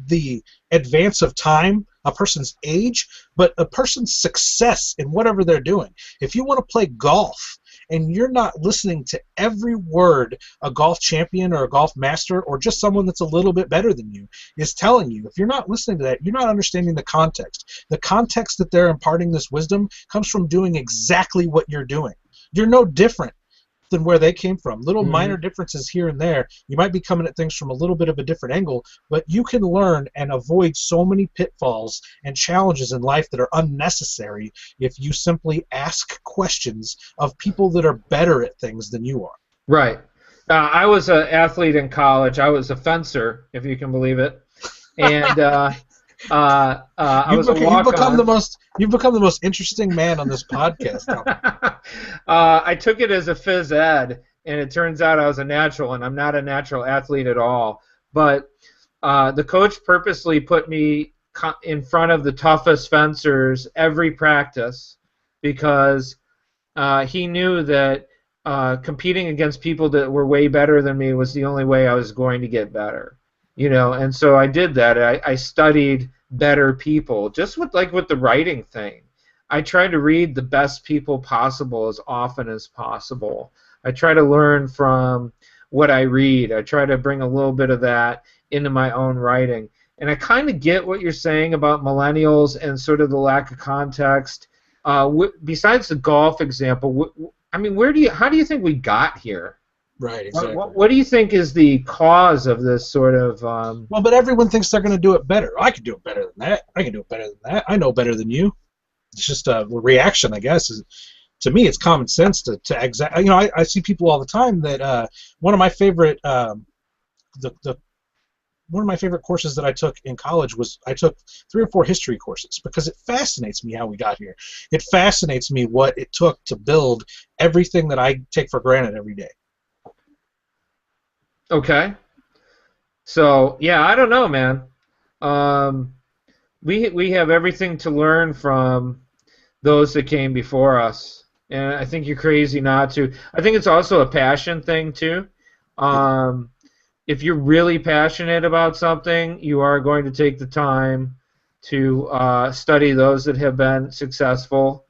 the advance of time, a person's age, but a person's success in whatever they're doing. If you want to play golf and you're not listening to every word a golf champion or a golf master or just someone that's a little bit better than you is telling you, if you're not listening to that, you're not understanding the context. The context that they're imparting this wisdom comes from doing exactly what you're doing. You're no different than where they came from. Little minor differences here and there. You might be coming at things from a little bit of a different angle, but you can learn and avoid so many pitfalls and challenges in life that are unnecessary if you simply ask questions of people that are better at things than you are. Right. I was an athlete in college. I was a fencer, if you can believe it. And I was a walk-on. You've become the most interesting man on this podcast. I took it as a phys ed, and it turns out I was a natural, and I'm not a natural athlete at all. But the coach purposely put me in front of the toughest fencers every practice because he knew that competing against people that were way better than me was the only way I was going to get better. And so I did that. I studied better people, just with the writing thing. I try to read the best people possible as often as possible. I try to learn from what I read. I try to bring a little bit of that into my own writing. And I kind of get what you're saying about millennials and sort of the lack of context. Besides the golf example, how do you think we got here? Right, exactly. What do you think is the cause of this sort of... Well, but everyone thinks they're going to do it better. I can do it better than that. I can do it better than that. I know better than you. It's just a reaction, I guess. To me, it's common sense to I see people all the time that one of my favorite one of my favorite courses that I took in college was I took 3 or 4 history courses because it fascinates me how we got here. It fascinates me what it took to build everything that I take for granted every day. Okay. So, yeah, I don't know, man. We have everything to learn from those that came before us. And I think you're crazy not to. I think it's also a passion thing, too. If you're really passionate about something, you are going to take the time to study those that have been successful.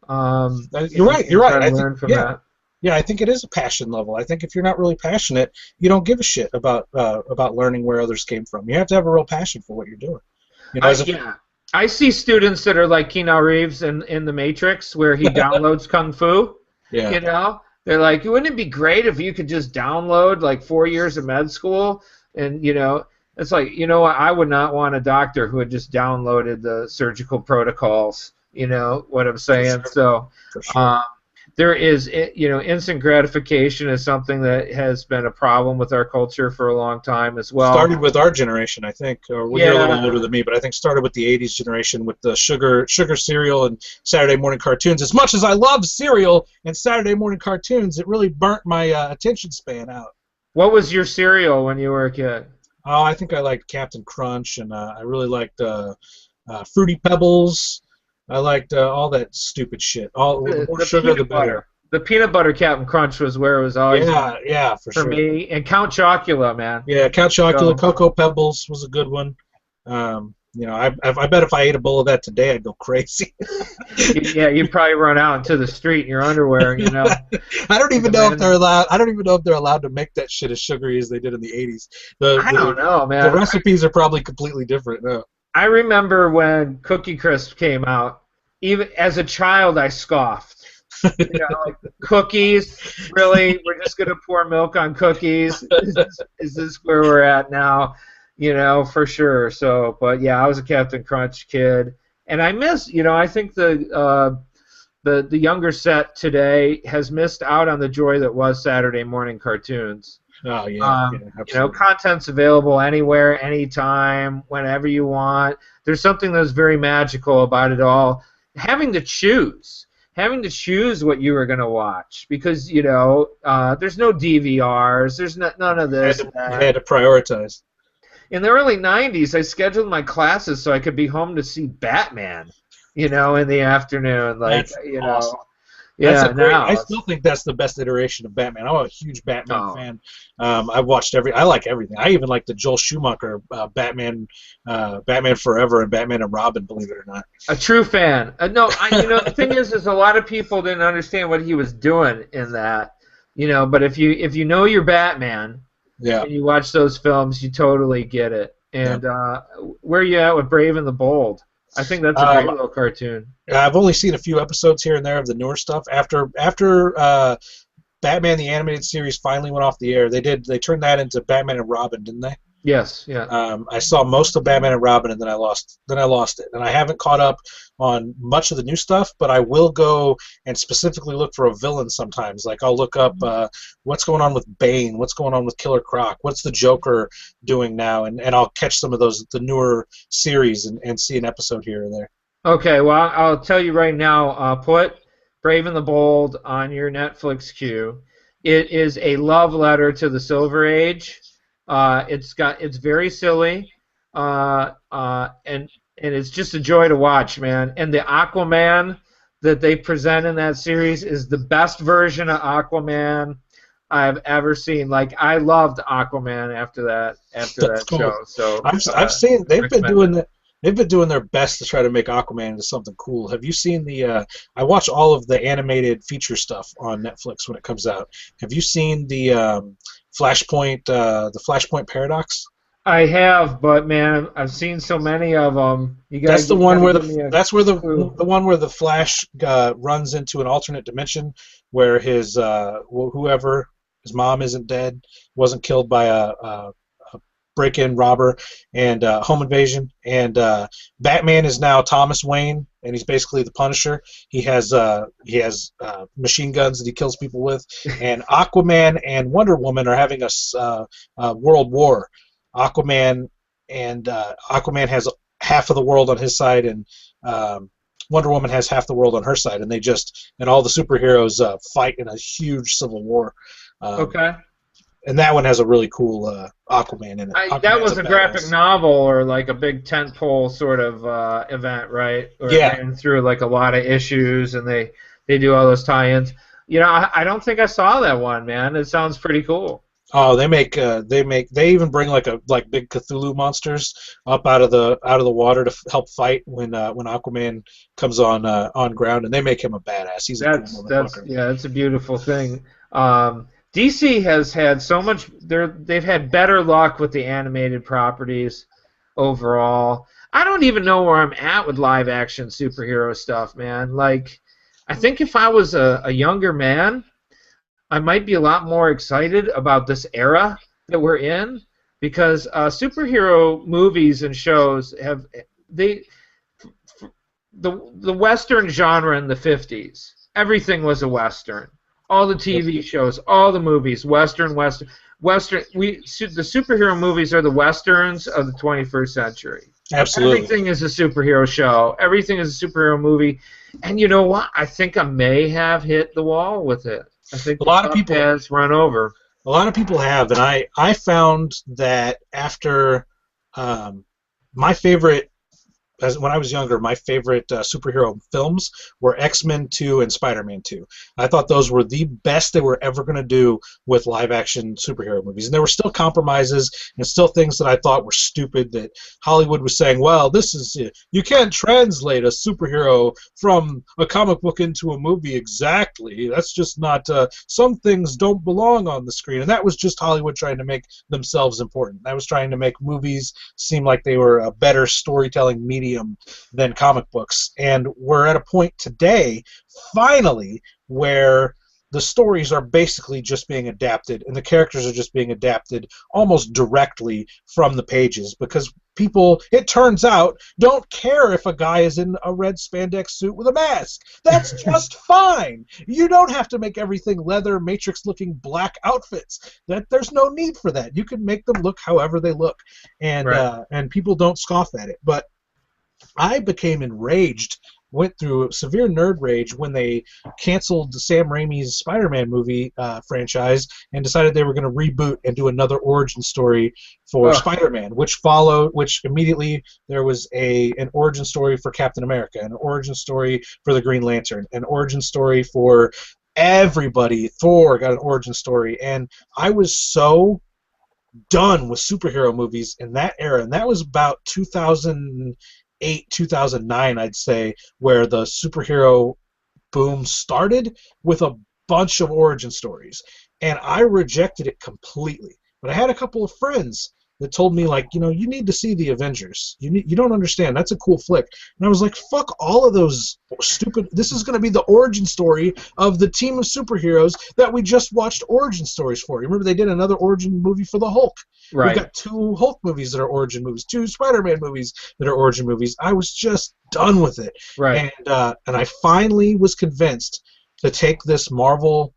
You're right. I learn from that. Yeah, I think it is a passion level. I think if you're not really passionate, you don't give a shit about learning where others came from. You have to have a real passion for what you're doing. I see students that are like Keanu Reeves in The Matrix, where he downloads Kung Fu. Yeah. They're like, wouldn't it be great if you could just download like 4 years of med school? And it's like, I would not want a doctor who had just downloaded the surgical protocols. You know what I'm saying? So. For sure. There is, instant gratification is something that has been a problem with our culture for a long time as well. Started with our generation, I think. You're a little older than me, but I think started with the 80s generation with the sugar cereal and Saturday morning cartoons. As much as I love cereal and Saturday morning cartoons, it really burnt my attention span out. What was your cereal when you were a kid? Oh, I think I liked Captain Crunch, and I really liked Fruity Pebbles. I liked all that stupid shit. The more sugar, the better. The peanut butter Captain Crunch was where it was always. Yeah, for sure. For me, and Count Chocula, man. Yeah, Count Chocula, Cocoa Pebbles was a good one. I bet if I ate a bowl of that today, I'd go crazy. Yeah, you'd probably run out into the street in your underwear, I don't even know if they're allowed. I don't even know if they're allowed to make that shit as sugary as they did in the 80s. I don't know, man. The recipes are probably completely different now. I remember when Cookie Crisp came out. Even as a child, I scoffed. Like cookies. Really, we're just gonna pour milk on cookies. Is this where we're at now? For sure. So, but yeah, I was a Captain Crunch kid, and I miss. I think the younger set today has missed out on the joy that was Saturday morning cartoons. Oh yeah, absolutely. Content's available anywhere, anytime, whenever you want. There's something that's very magical about it all. Having to choose what you were going to watch because there's no DVRs, there's none of this. You had to prioritize. In the early '90s, I scheduled my classes so I could be home to see Batman. in the afternoon, like, That's awesome. That's a yeah, great. I now still think that's the best iteration of Batman. I'm a huge Batman oh, fan. I've watched every. I like everything. I even like the Joel Schumacher Batman, Batman Forever, and Batman and Robin. Believe it or not. a true fan. No, the thing is a lot of people didn't understand what he was doing in that, but if you know your Batman Yeah. and you watch those films, you totally get it. Yeah. And where are you at with Brave and the Bold? I think that's a great Um, little cartoon. I've only seen a few episodes here and there of the newer stuff. After Batman the animated series finally went off the air, they turned that into Batman and Robin, didn't they? Yes, yeah. I saw most of Batman and Robin, and then I lost it. And I haven't caught up on much of the new stuff, but I will go and specifically look for a villain sometimes. Like I'll look up what's going on with Bane, what's going on with Killer Croc, what's the Joker doing now, and I'll catch some of the newer series and see an episode here or there. Okay, well, I'll tell you right now, put Brave and the Bold on your Netflix queue. It is a love letter to the Silver Age. It's very silly, and it's just a joy to watch, man. And the Aquaman that they present in that series is the best version of Aquaman I've ever seen. Like, I loved Aquaman after That's that cool. show. So I've seen they've been recommend doing it. that. They've been doing their best to try to make Aquaman into something cool. Have you seen the? I watch all of the animated feature stuff on Netflix when it comes out. Have you seen the Flashpoint Paradox? I have, but man, I've seen so many of them. That's the You one gotta where give me a that's where clue. the one where the Flash runs into an alternate dimension where his whoever his mom isn't dead, wasn't killed by a break-in robber and home invasion, and Batman is now Thomas Wayne, and he's basically the Punisher. He has machine guns that he kills people with, and Aquaman and Wonder Woman are having a world war. Aquaman Aquaman has half of the world on his side, and Wonder Woman has half the world on her side, and all the superheroes fight in a huge civil war. Um, Okay. and that one has a really cool Aquaman in it. That Aquaman's was a a graphic badass. novel or like a big tentpole sort of event, right? Or it Yeah. ran through like a lot of issues, and they do all those tie-ins. I don't think I saw that one, man. It sounds pretty cool. Oh, they even bring like big Cthulhu monsters up out of the water to help fight when Aquaman comes on ground, and they make him a badass. He's a cool That's motherfucker. yeah, that's a beautiful thing. DC has had so much. They've had better luck with the animated properties overall. I don't even know where I'm at with live action superhero stuff, man. Like, I think if I was a younger man, I might be a lot more excited about this era that we're in because superhero movies and shows they the Western genre in the 50s. Everything was a Western. All the TV shows, all the movies, Western. The superhero movies are the Westerns of the 21st century. Absolutely. Everything is a superhero show. Everything is a superhero movie. And you know what? I think I may have hit the wall with it. I think A the lot of cup people has run over. a lot of people have, and I found that after my favorite when I was younger, my favorite superhero films were X-Men 2 and Spider-Man 2. I thought those were the best they were ever going to do with live-action superhero movies. And there were still compromises and still things that I thought were stupid that Hollywood was saying, well, you can't translate a superhero from a comic book into a movie exactly. That's just not, some things don't belong on the screen. And that was just Hollywood trying to make themselves important. That was trying to make movies seem like they were a better storytelling medium than comic books. And we're at a point today, finally, where the stories are basically just being adapted and the characters are just being adapted almost directly from the pages because people, it turns out, don't care if a guy is in a red spandex suit with a mask. That's just fine. You don't have to make everything leather, matrix-looking black outfits. There's no need for that. You can make them look however they look, and Right. and people don't scoff at it. But I became enraged went through severe nerd rage when they canceled Sam Raimi's Spider-Man movie franchise and decided they were going to reboot and do another origin story for Ugh, Spider-Man, which immediately there was an origin story for Captain America, an origin story for the Green Lantern, an origin story for everybody. Thor got an origin story, and I was so done with superhero movies in that era, and that was about 2008, 2009, I'd say, where the superhero boom started with a bunch of origin stories, and I rejected it completely. But I had a couple of friends that told me, like, you need to see the Avengers. You don't understand. That's a cool flick. And I was like, fuck all of those stupid. This is going to be the origin story of the team of superheroes that we just watched origin stories for. You remember they did another origin movie for the Hulk. We've right, got 2 Hulk movies that are origin movies, 2 Spider-Man movies that are origin movies. I was just done with it, right. and I finally was convinced to take this Marvel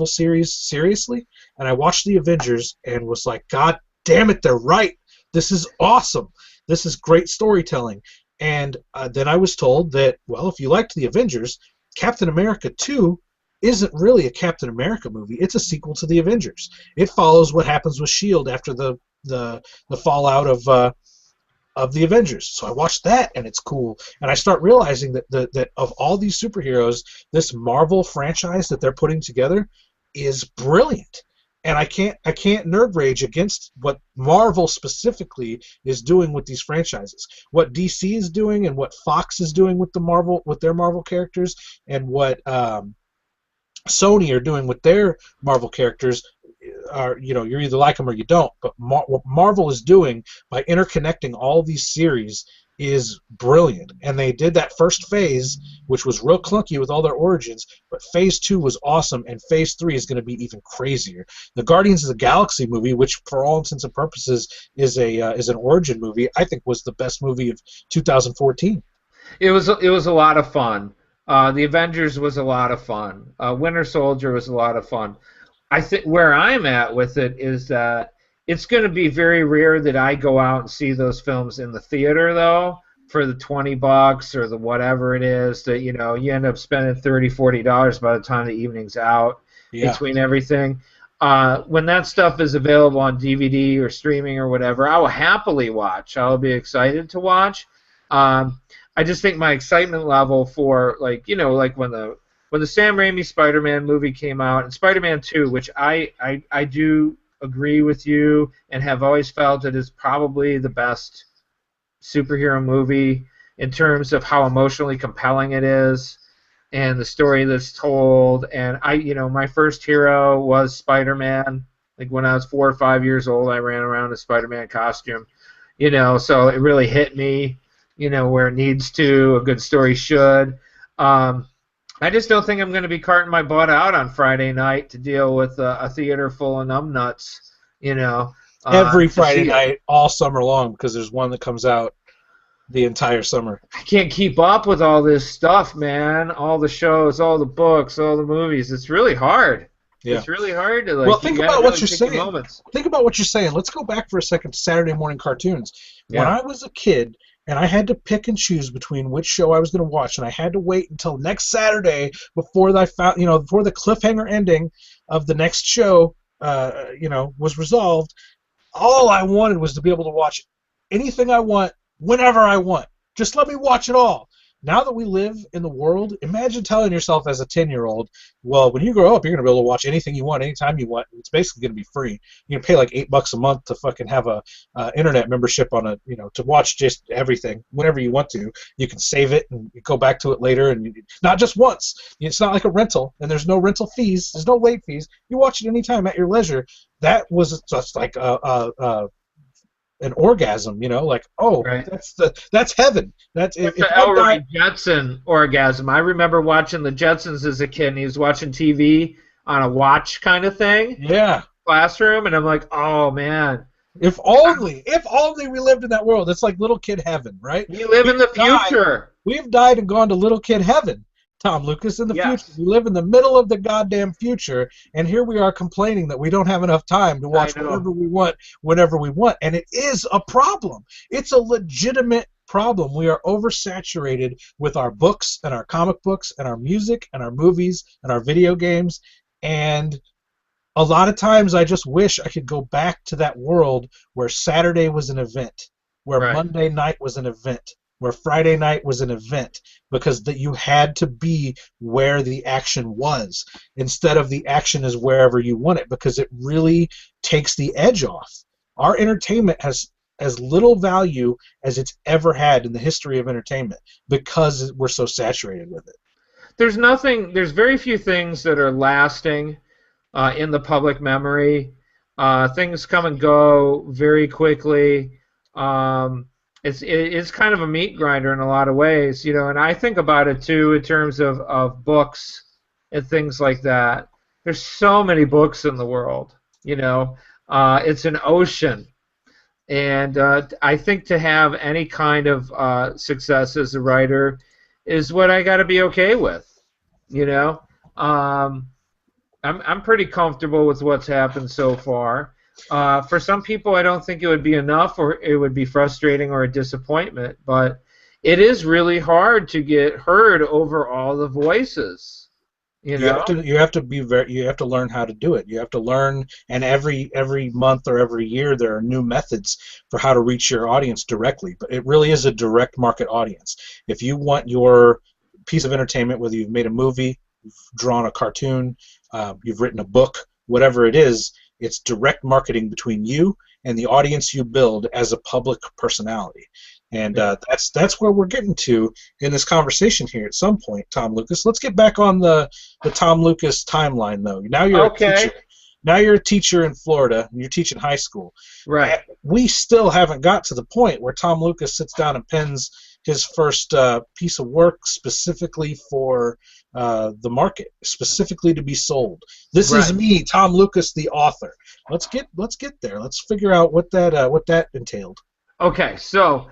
series seriously, and I watched the Avengers and was like, God damn it, they're right. This is awesome. This is great storytelling. And then I was told that, well, if you liked the Avengers, Captain America 2 isn't really a Captain America movie. It's a sequel to the Avengers. It follows what happens with Shield after the fallout of the Avengers. So I watched that, and it's cool. And I start realizing that of all these superheroes, this Marvel franchise that they're putting together is brilliant. And I can't nerd rage against what Marvel specifically is doing with these franchises. What DC is doing, and what Fox is doing with their Marvel characters, and what Sony are doing with their Marvel characters are, you either like them or you don't. But what Marvel is doing by interconnecting all these series is brilliant. And they did that first phase, which was real clunky with all their origins, but phase 2 was awesome, and phase 3 is going to be even crazier. The Guardians of the Galaxy movie, which for all intents and purposes is an origin movie, I think was the best movie of 2014. It was a lot of fun. The Avengers was a lot of fun. Winter Soldier was a lot of fun. I think where I'm at with it is that it's going to be very rare that I go out and see those films in the theater, though, for the $20 or the whatever it is that you end up spending $30-$40 by the time the evening's out Yeah. between everything. When that stuff is available on DVD or streaming or whatever, I will happily watch. I'll be excited to watch. I just think my excitement level for like when the Sam Raimi Spider-Man movie came out, and Spider-Man 2, which I do agree with you and have always felt it is probably the best superhero movie in terms of how emotionally compelling it is and the story that's told. And my first hero was Spider-Man. Like when I was 4 or 5 years old, I ran around in a Spider-Man costume. So it really hit me, where it needs to. A good story should. I just don't think I'm going to be carting my butt out on Friday night to deal with a theater full of numbnuts, Every to Friday see it. night, all summer long, because there's one that comes out the entire summer. I can't keep up with all this stuff, man. All the shows, all the books, all the movies. It's really hard. Yeah. It's really hard to Well, you think gotta about really what you're pick your saying. moments. Think about what you're saying. Let's go back for a second to Saturday morning cartoons. When Yeah. I was a kid and I had to pick and choose between which show I was going to watch, and I had to wait until next Saturday before I found, before the cliffhanger ending of the next show, was resolved. All I wanted was to be able to watch anything I want whenever I want. Just let me watch it all. Now that we live in the world, imagine telling yourself as a 10-year-old, well, when you grow up, you're going to be able to watch anything you want, anytime you want. It's basically going to be free. You can pay like $8 a month to fucking have a internet membership on to watch just everything whenever you want to. You can save it and you go back to it later, and not just once. It's not like a rental, and there's no rental fees. There's no late fees. You watch it anytime at your leisure. That was just like an orgasm, like, oh, Right. that's heaven. That's It's if the I die. Elroy Jetson orgasm. I remember watching the Jetsons as a kid, and he was watching TV on a watch kind of thing, Yeah. classroom, and I'm like, oh man, If only we lived in that world. It's like little kid heaven, right? we live in the future. We've died and gone to little kid heaven, Tom Lucas, in the Yes. future. We live in the middle of the goddamn future, and here we are complaining that we don't have enough time to watch I know. whatever we want, whenever we want. And it is a problem. It's a legitimate problem. We are oversaturated with our books and our comic books and our music and our movies and our video games. And a lot of times I just wish I could go back to that world where Saturday was an event, where Right. Monday night was an event, where Friday night was an event, because that you had to be where the action was instead of the action is wherever you want it, because it really takes the edge off. Our entertainment has as little value as it's ever had in the history of entertainment because we're so saturated with it. There's very few things that are lasting in the public memory. Things come and go very quickly. Um, it's kind of a meat grinder in a lot of ways, and I think about it too in terms of books and things like that. There's so many books in the world, it's an ocean. And I think to have any kind of success as a writer is what I got to be okay with, you know. Um, I'm pretty comfortable with what's happened so far. For some people, I don't think it would be enough, or it would be frustrating or a disappointment. But it is really hard to get heard over all the voices. You You have know? to you have to be very you have to learn how to do it. You have to learn, and every month or every year there are new methods for how to reach your audience directly. But it really is a direct market audience. If you want your piece of entertainment, whether you've made a movie, you've drawn a cartoon, you've written a book, whatever it is, it's direct marketing between you and the audience you build as a public personality. And Yeah. that's where we're getting to in this conversation here at some point, Tom Lucas. Let's get back on the Tom Lucas timeline, though. Now you're a teacher. Okay. Now you're a teacher in Florida, and you're teaching high school. Right. We still haven't got to the point where Tom Lucas sits down and pens his first piece of work specifically for the market, specifically to be sold. This is Right. me, Tom Lucas, the author. Let's get there. Let's figure out what that entailed. Okay. So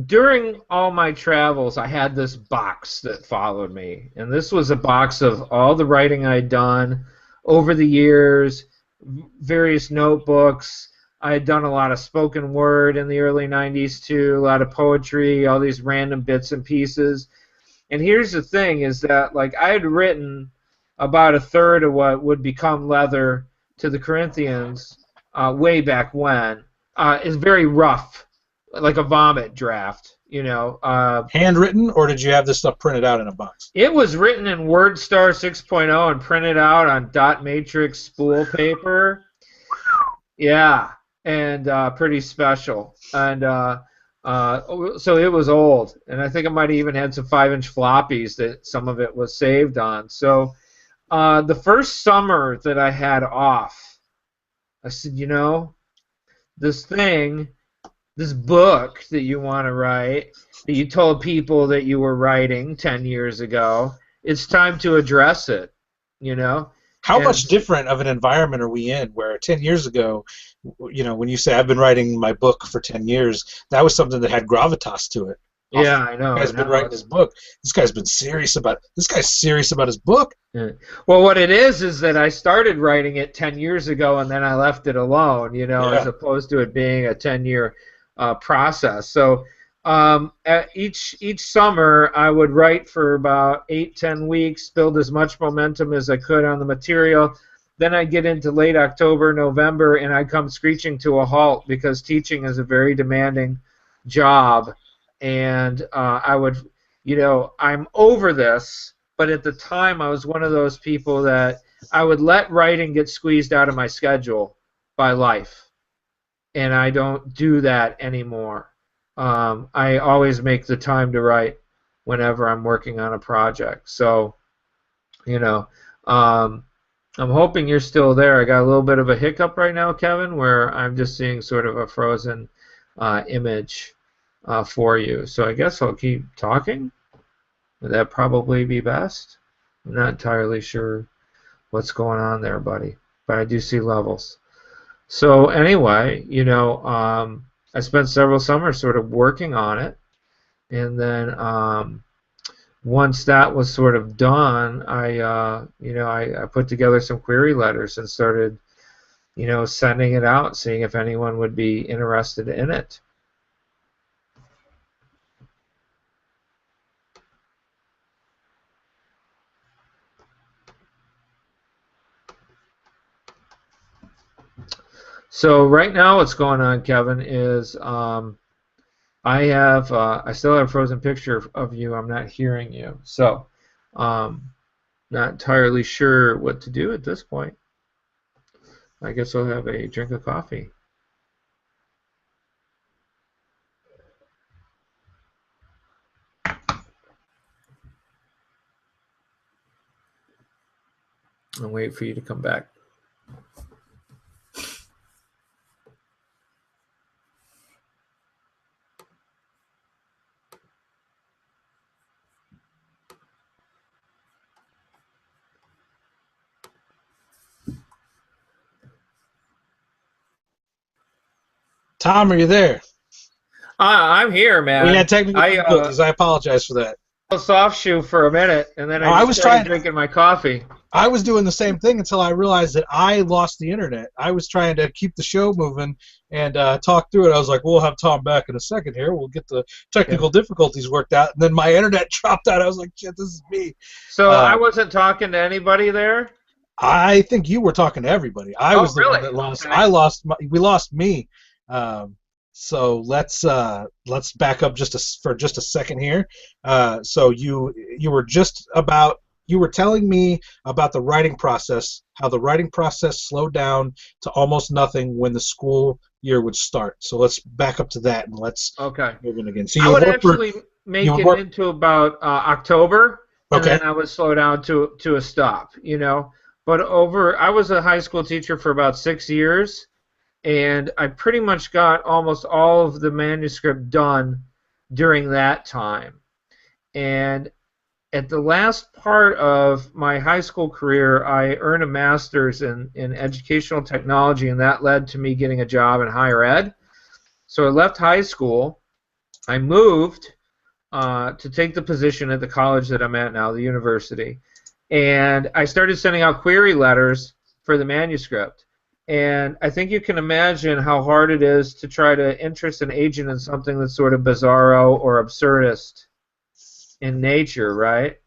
during all my travels, I had this box that followed me, and this was a box of all the writing I'd done over the years, various notebooks. I had done a lot of spoken word in the early 90s too, a lot of poetry, all these random bits and pieces. And here's the thing is that like I had written about a third of what would become Leather to the Corinthians way back when. It's very rough, like a vomit draft. Handwritten, or did you have this stuff printed out in a box? It was written in WordStar 6.0 and printed out on dot matrix spool paper. Yeah, and pretty special. And so it was old, and I think I might have even had some 5-inch floppies that some of it was saved on. So the first summer that I had off, I said, this thing, this book that you want to write, that you told people that you were writing 10 years ago, it's time to address it, you know? How And much different of an environment are we in where 10 years ago, when you say I've been writing my book for 10 years, that was something that had gravitas to it. Oh, yeah, I this know. guy's been Now writing his book. This guy's serious about his book. yeah. Well, what it is that I started writing it 10 years ago and then I left it alone, as Yeah. opposed to it being a 10-year process. So each summer I would write for about 8-10 weeks, build as much momentum as I could on the material. Then I'd get into late October, November, and I'd come screeching to a halt because teaching is a very demanding job. And I would, I'm over this, but at the time I was one of those people that I would let writing get squeezed out of my schedule by life. And I don't do that anymore. I always make the time to write whenever I'm working on a project. So, um, I'm hoping you're still there. I got a little bit of a hiccup right now, Kevin, where I'm just seeing sort of a frozen image for you. So I guess I'll keep talking. Would that probably be best? I'm not entirely sure what's going on there, buddy, but I do see levels. So anyway, I spent several summers sort of working on it, and then once that was sort of done, I put together some query letters and started, sending it out, seeing if anyone would be interested in it. So right now, what's going on, Kevin, is I still have a frozen picture of you. I'm not hearing you, so um, not entirely sure what to do at this point. I guess I'll have a drink of coffee. And wait for you to come back. Tom, are you there? I'm here, We had man. technical I difficulties. I apologize for that. was soft shoe for a minute, and then No, I I just was started trying. drinking my coffee. I was doing the same thing until I realized that I lost the internet. I was trying to keep the show moving and talk through it. I was like, "We'll have Tom back in a second here. We'll get the Yeah. technical difficulties worked out." And then my internet dropped out. I was like, "Shit, this is me." So I Uh, wasn't talking to anybody there. I think you were talking to everybody. I Oh, was the one really? that lost. Okay. I lost. We lost me. Um, so let's back up for just a second here. So you were just about you were telling me about the writing process, how the writing process slowed down to almost nothing when the school year would start. So let's back up to that and let's Okay. move in again. So I would actually you make would it work. into about October, and Okay. then I would slow down to a stop, you know. But I was a high school teacher for about 6 years, and I pretty much got almost all of the manuscript done during that time. And at the last part of my high school career, I earned a master's in educational technology, and that led to me getting a job in higher ed. So I left high school. I moved to take the position at the college that I'm at now, the university. And I started sending out query letters for the manuscript. And I think you can imagine how hard it is to try to interest an agent in something that's sort of bizarro or absurdist in nature, right?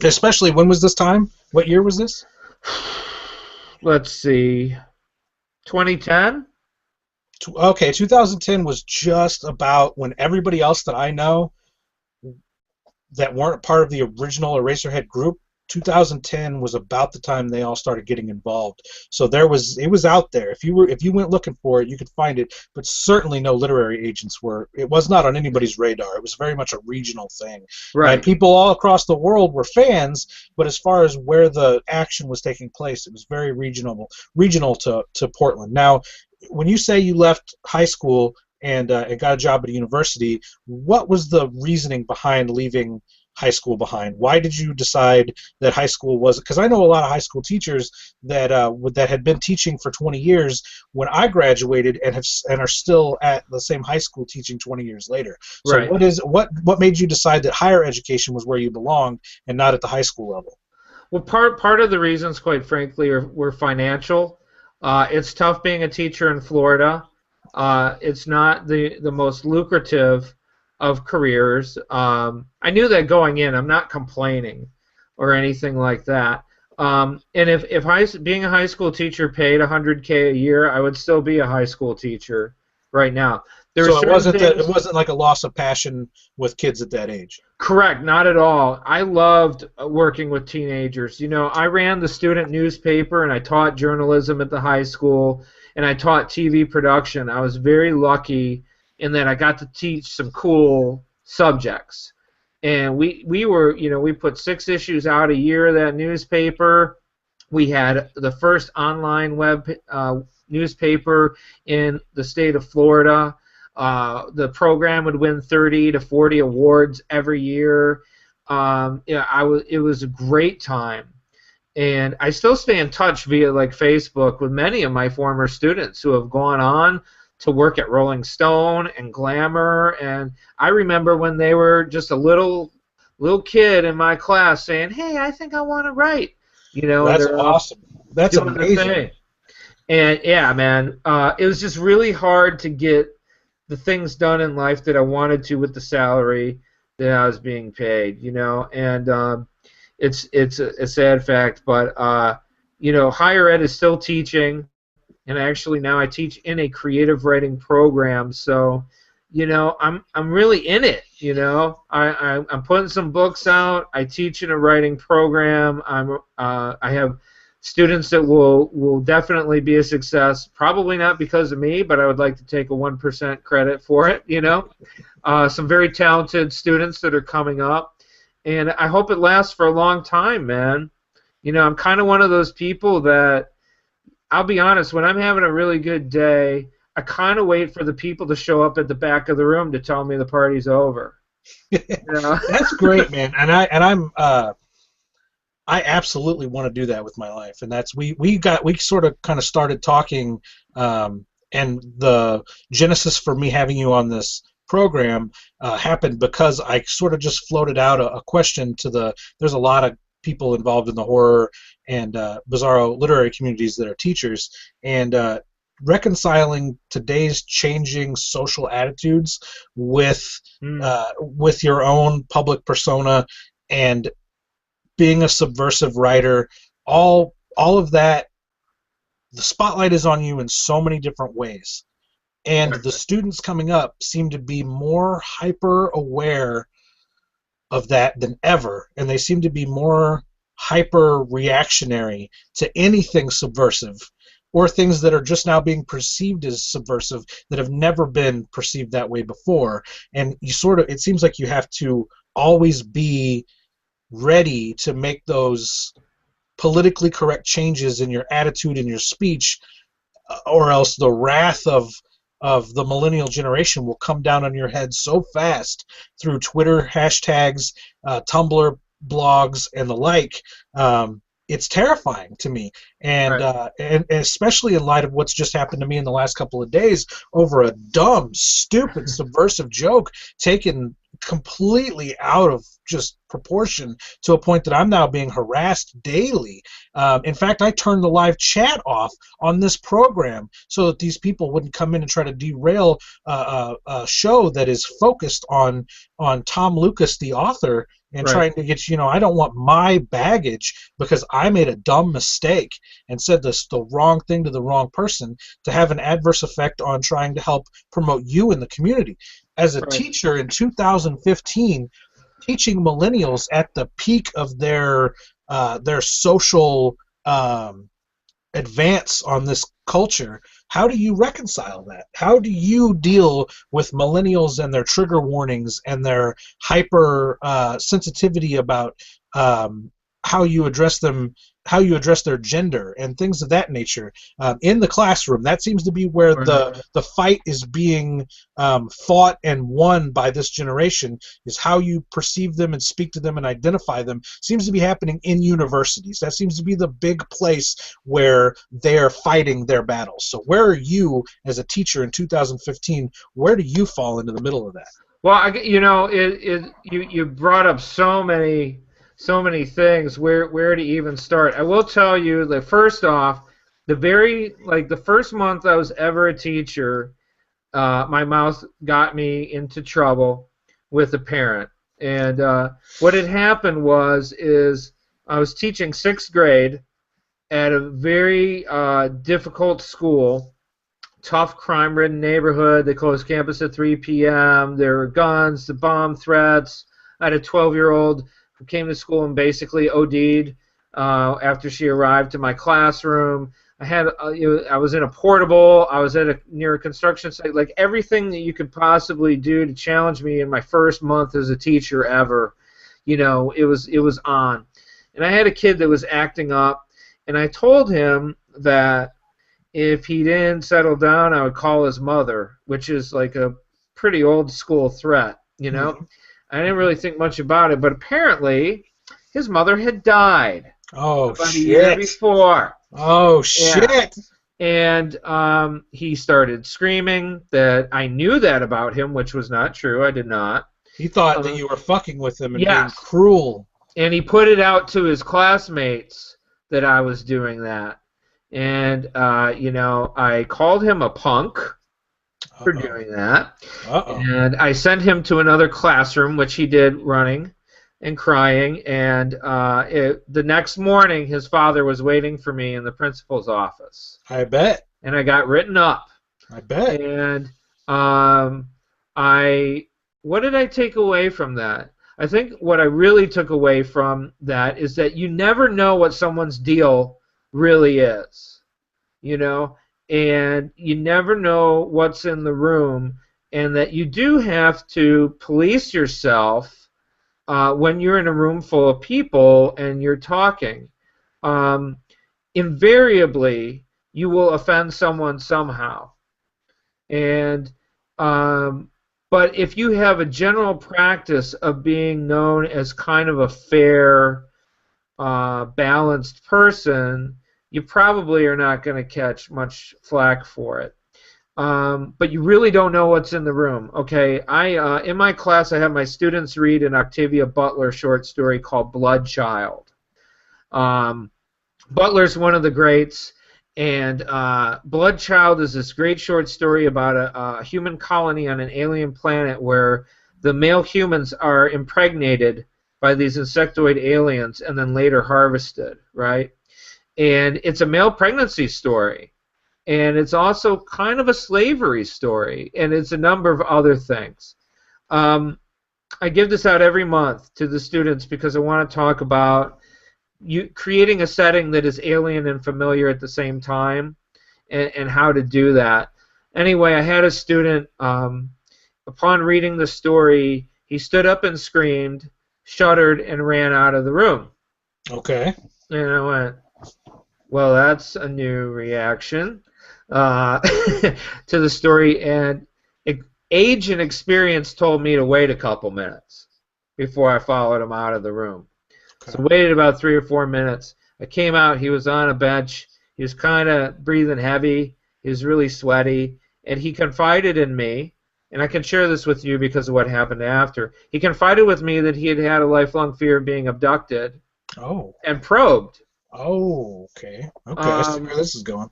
Especially when was this time? What year was this? Let's see, 2010? Okay, 2010 was just about when everybody else that I know that weren't part of the original Eraserhead group, 2010 was about the time they all started getting involved. So it was out there. If you went looking for it, you could find it, but certainly no literary agents were. It was not on anybody's radar. It was very much a regional thing. And Right. people all across the world were fans, but as far as where the action was taking place, it was very regional to Portland. Now, when you say you left high school and got a job at a university, what was the reasoning behind leaving high school behind? Why did you decide that high school was? Because I know a lot of high school teachers that had been teaching for 20 years when I graduated and are still at the same high school teaching 20 years later. So Right. what made you decide that higher education was where you belonged and not at the high school level? Well, part of the reasons, quite frankly, were financial. It's tough being a teacher in Florida. It's not the most lucrative of careers. I knew that going in. I'm not complaining or anything like that. And if being a high school teacher paid 100K a year, I would still be a high school teacher right now. There are So certain things. it wasn't like a loss of passion with kids at that age. Correct, not at all. I loved working with teenagers. You know, I ran the student newspaper and I taught journalism at the high school and I taught TV production. I was very lucky in that I got to teach some cool subjects. And we were, you know, we put 6 issues out a year of that newspaper. We had the first online web newspaper in the state of Florida. The program would win 30 to 40 awards every year. It was a great time. And I still stay in touch via like Facebook with many of my former students who have gone on to work at Rolling Stone and Glamour. And I remember when they were just a little kid in my class saying, "Hey, I think I want to write." You know, and That's they're off awesome. That's doing their amazing. thing. And yeah, man, it was just really hard to get the things done in life that I wanted to with the salary that I was being paid, you know. And it's a sad fact, but you know, higher ed is still teaching, and actually now I teach in a creative writing program. So, you know, I'm really in it. You know, I'm putting some books out. I teach in a writing program. I have students that will definitely be a success. Probably not because of me, but I would like to take a 1% credit for it. You know, some very talented students that are coming up, and I hope it lasts for a long time, man. You know, I'm kind of one of those people that, I'll be honest, when I'm having a really good day, I kind of wait for the people to show up at the back of the room to tell me the party's over. You know? That's great, man. I absolutely want to do that with my life, and that's we sort of kind of started talking, and the genesis for me having you on this program happened because I sort of just floated out a question to there's a lot of people involved in the horror and bizarro literary communities that are teachers, and reconciling today's changing social attitudes with your own public persona and being a subversive writer, all of that, the spotlight is on you in so many different ways. And the students coming up seem to be more hyper aware of that than ever, and they seem to be more hyper reactionary to anything subversive or things that are just now being perceived as subversive that have never been perceived that way before. And you sort of, it seems like you have to always be ready to make those politically correct changes in your attitude and your speech, or else the wrath of the millennial generation will come down on your head so fast through Twitter hashtags, Tumblr blogs, and the like. It's terrifying to me, and, Right. And especially in light of what's just happened to me in the last couple of days over a dumb, stupid, subversive joke taken completely out of just proportion to a point that I'm now being harassed daily. In fact, I turned the live chat off on this program so that these people wouldn't come in and try to derail a show that is focused on Tom Lucas, the author, and Right. trying to get, I don't want my baggage because I made a dumb mistake and said the wrong thing to the wrong person to have an adverse effect on trying to help promote you in the community. As a Right. teacher in 2015, teaching millennials at the peak of their social advance on this culture, how do you reconcile that? How do you deal with millennials and their trigger warnings and their hyper sensitivity about how you address them, how you address their gender and things of that nature in the classroom? That seems to be where Right. the fight is being fought and won by this generation, is how you perceive them and speak to them and identify them seems to be happening in universities. That seems to be the big place where they're fighting their battles. So where are you as a teacher in 2015? Where do you fall into the middle of that? Well, you brought up so many things. Where to even start? I will tell you that first off, the first month I was ever a teacher, my mouth got me into trouble with a parent. And what had happened is I was teaching sixth grade at a very difficult school, tough crime-ridden neighborhood. They closed campus at 3 p.m. There were guns, the bomb threats. I had a 12-year-old who came to school and basically OD'd after she arrived to my classroom. I was in a portable. I was near a construction site. Like everything that you could possibly do to challenge me in my first month as a teacher ever, it was on. And I had a kid that was acting up, and I told him that if he didn't settle down, I would call his mother, which is like a pretty old school threat. Mhm. I didn't really think much about it, but apparently his mother had died Oh about a year shit! before. Oh Yeah. shit! And he started screaming that I knew that about him, which was not true. I did not. He thought that Uh, you were fucking with him and being yes. cruel. And he put it out to his classmates that I was doing that. And, I called him a punk for Uh-oh. doing that. Uh-oh. And I sent him to another classroom, which he did running and crying. And the next morning, his father was waiting for me in the principal's office. I bet. and I got written up. I bet. And um, I what did I take away from that? I think what I really took away from that is that you never know what someone's deal really is, you know, and you never know what's in the room, and that you do have to police yourself when you're in a room full of people and you're talking. Um, Invariably, you will offend someone somehow. And um, but if you have a general practice of being known as kind of a fair, balanced person, you probably are not going to catch much flack for it. But you really don't know what's in the room. Okay, I in my class I have my students read an Octavia Butler short story called Blood Child. Um, Butler's one of the greats, and Blood Child is this great short story about a human colony on an alien planet where the male humans are impregnated by these insectoid aliens and then later harvested, right? And it's a male pregnancy story, and it's also kind of a slavery story, and it's a number of other things. I give this out every month to the students because I want to talk about you creating a setting that is alien and familiar at the same time, and how to do that. Anyway, I had a student, upon reading the story, he stood up and screamed, shuddered, and ran out of the room. Okay. And I went, well, that's a new reaction to the story. And age and experience told me to wait a couple minutes before I followed him out of the room. Okay. So waited about 3 or 4 minutes. I came out. He was on a bench. He was kind of breathing heavy. He was really sweaty. And he confided in me, and I can share this with you because of what happened after. He confided with me that he had had a lifelong fear of being abducted Oh. and probed. Oh, okay. Okay, I see where this is going.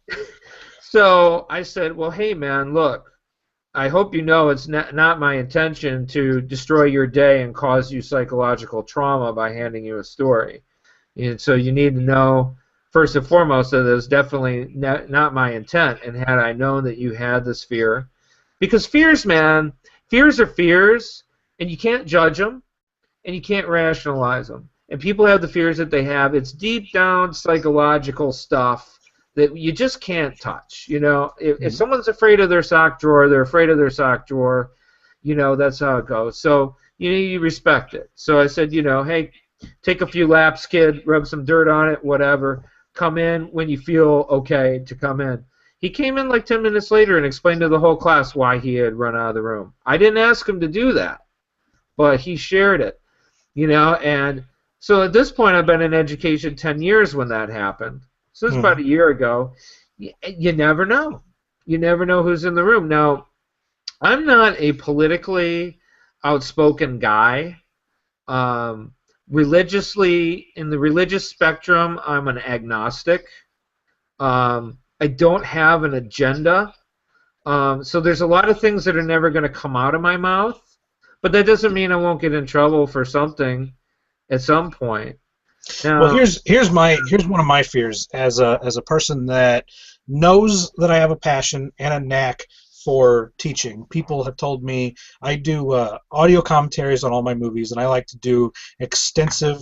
So I said, well, hey, man, look, I hope you know it's not my intention to destroy your day and cause you psychological trauma by handing you a story. And so you need to know, first and foremost, that it was definitely not my intent. And had I known that you had this fear, because fears, man, fears are fears, and you can't judge them, and you can't rationalize them. And people have the fears that they have. It's deep down psychological stuff that you just can't touch. You know, if someone's afraid of their sock drawer, they're afraid of their sock drawer. You know, that's how it goes. So you respect it. So I said, hey, take a few laps, kid, rub some dirt on it, whatever. Come in when you feel okay to come in. He came in like 10 minutes later and explained to the whole class why he had run out of the room. I didn't ask him to do that, but he shared it. And so at this point, I've been in education 10 years when that happened. So it's about a year ago. You never know. You never know who's in the room. Now, I'm not a politically outspoken guy. Religiously, in the religious spectrum, I'm an agnostic. I don't have an agenda. So there's a lot of things that are never going to come out of my mouth. But that doesn't mean I won't get in trouble for something at some point. Now, well, here's one of my fears as a person that knows that I have a passion and a knack for teaching. People have told me I do audio commentaries on all my movies, and I like to do extensive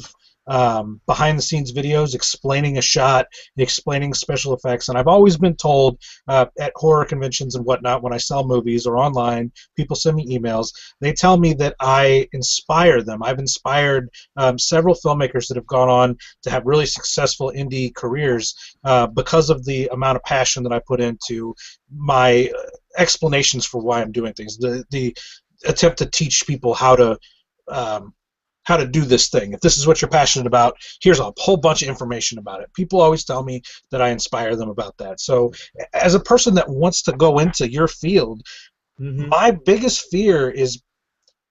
behind-the-scenes videos explaining a shot, explaining special effects. And I've always been told at horror conventions and whatnot, when I sell movies or online, people send me emails. They tell me that I inspire them. I've inspired several filmmakers that have gone on to have really successful indie careers because of the amount of passion that I put into my explanations for why I'm doing things. The attempt to teach people how to do this thing. If this is what you're passionate about, here's a whole bunch of information about it. People always tell me that I inspire them about that. So as a person that wants to go into your field, my biggest fear is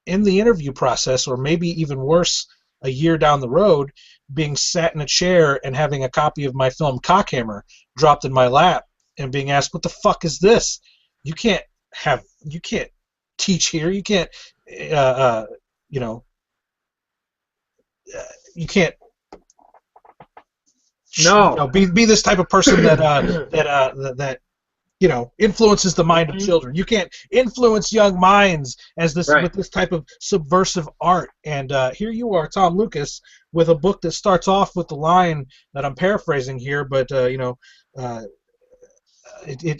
in the interview process, or maybe even worse, a year down the road, being sat in a chair and having a copy of my film Cockhammer dropped in my lap and being asked, what the fuck is this? You can't teach here. You can't, you can't be this type of person that influences the mind of Mhm. children. You can't influence young minds Right. with this type of subversive art. And here you are, Tom Lucas, with a book that starts off with the line that I'm paraphrasing here, but uh,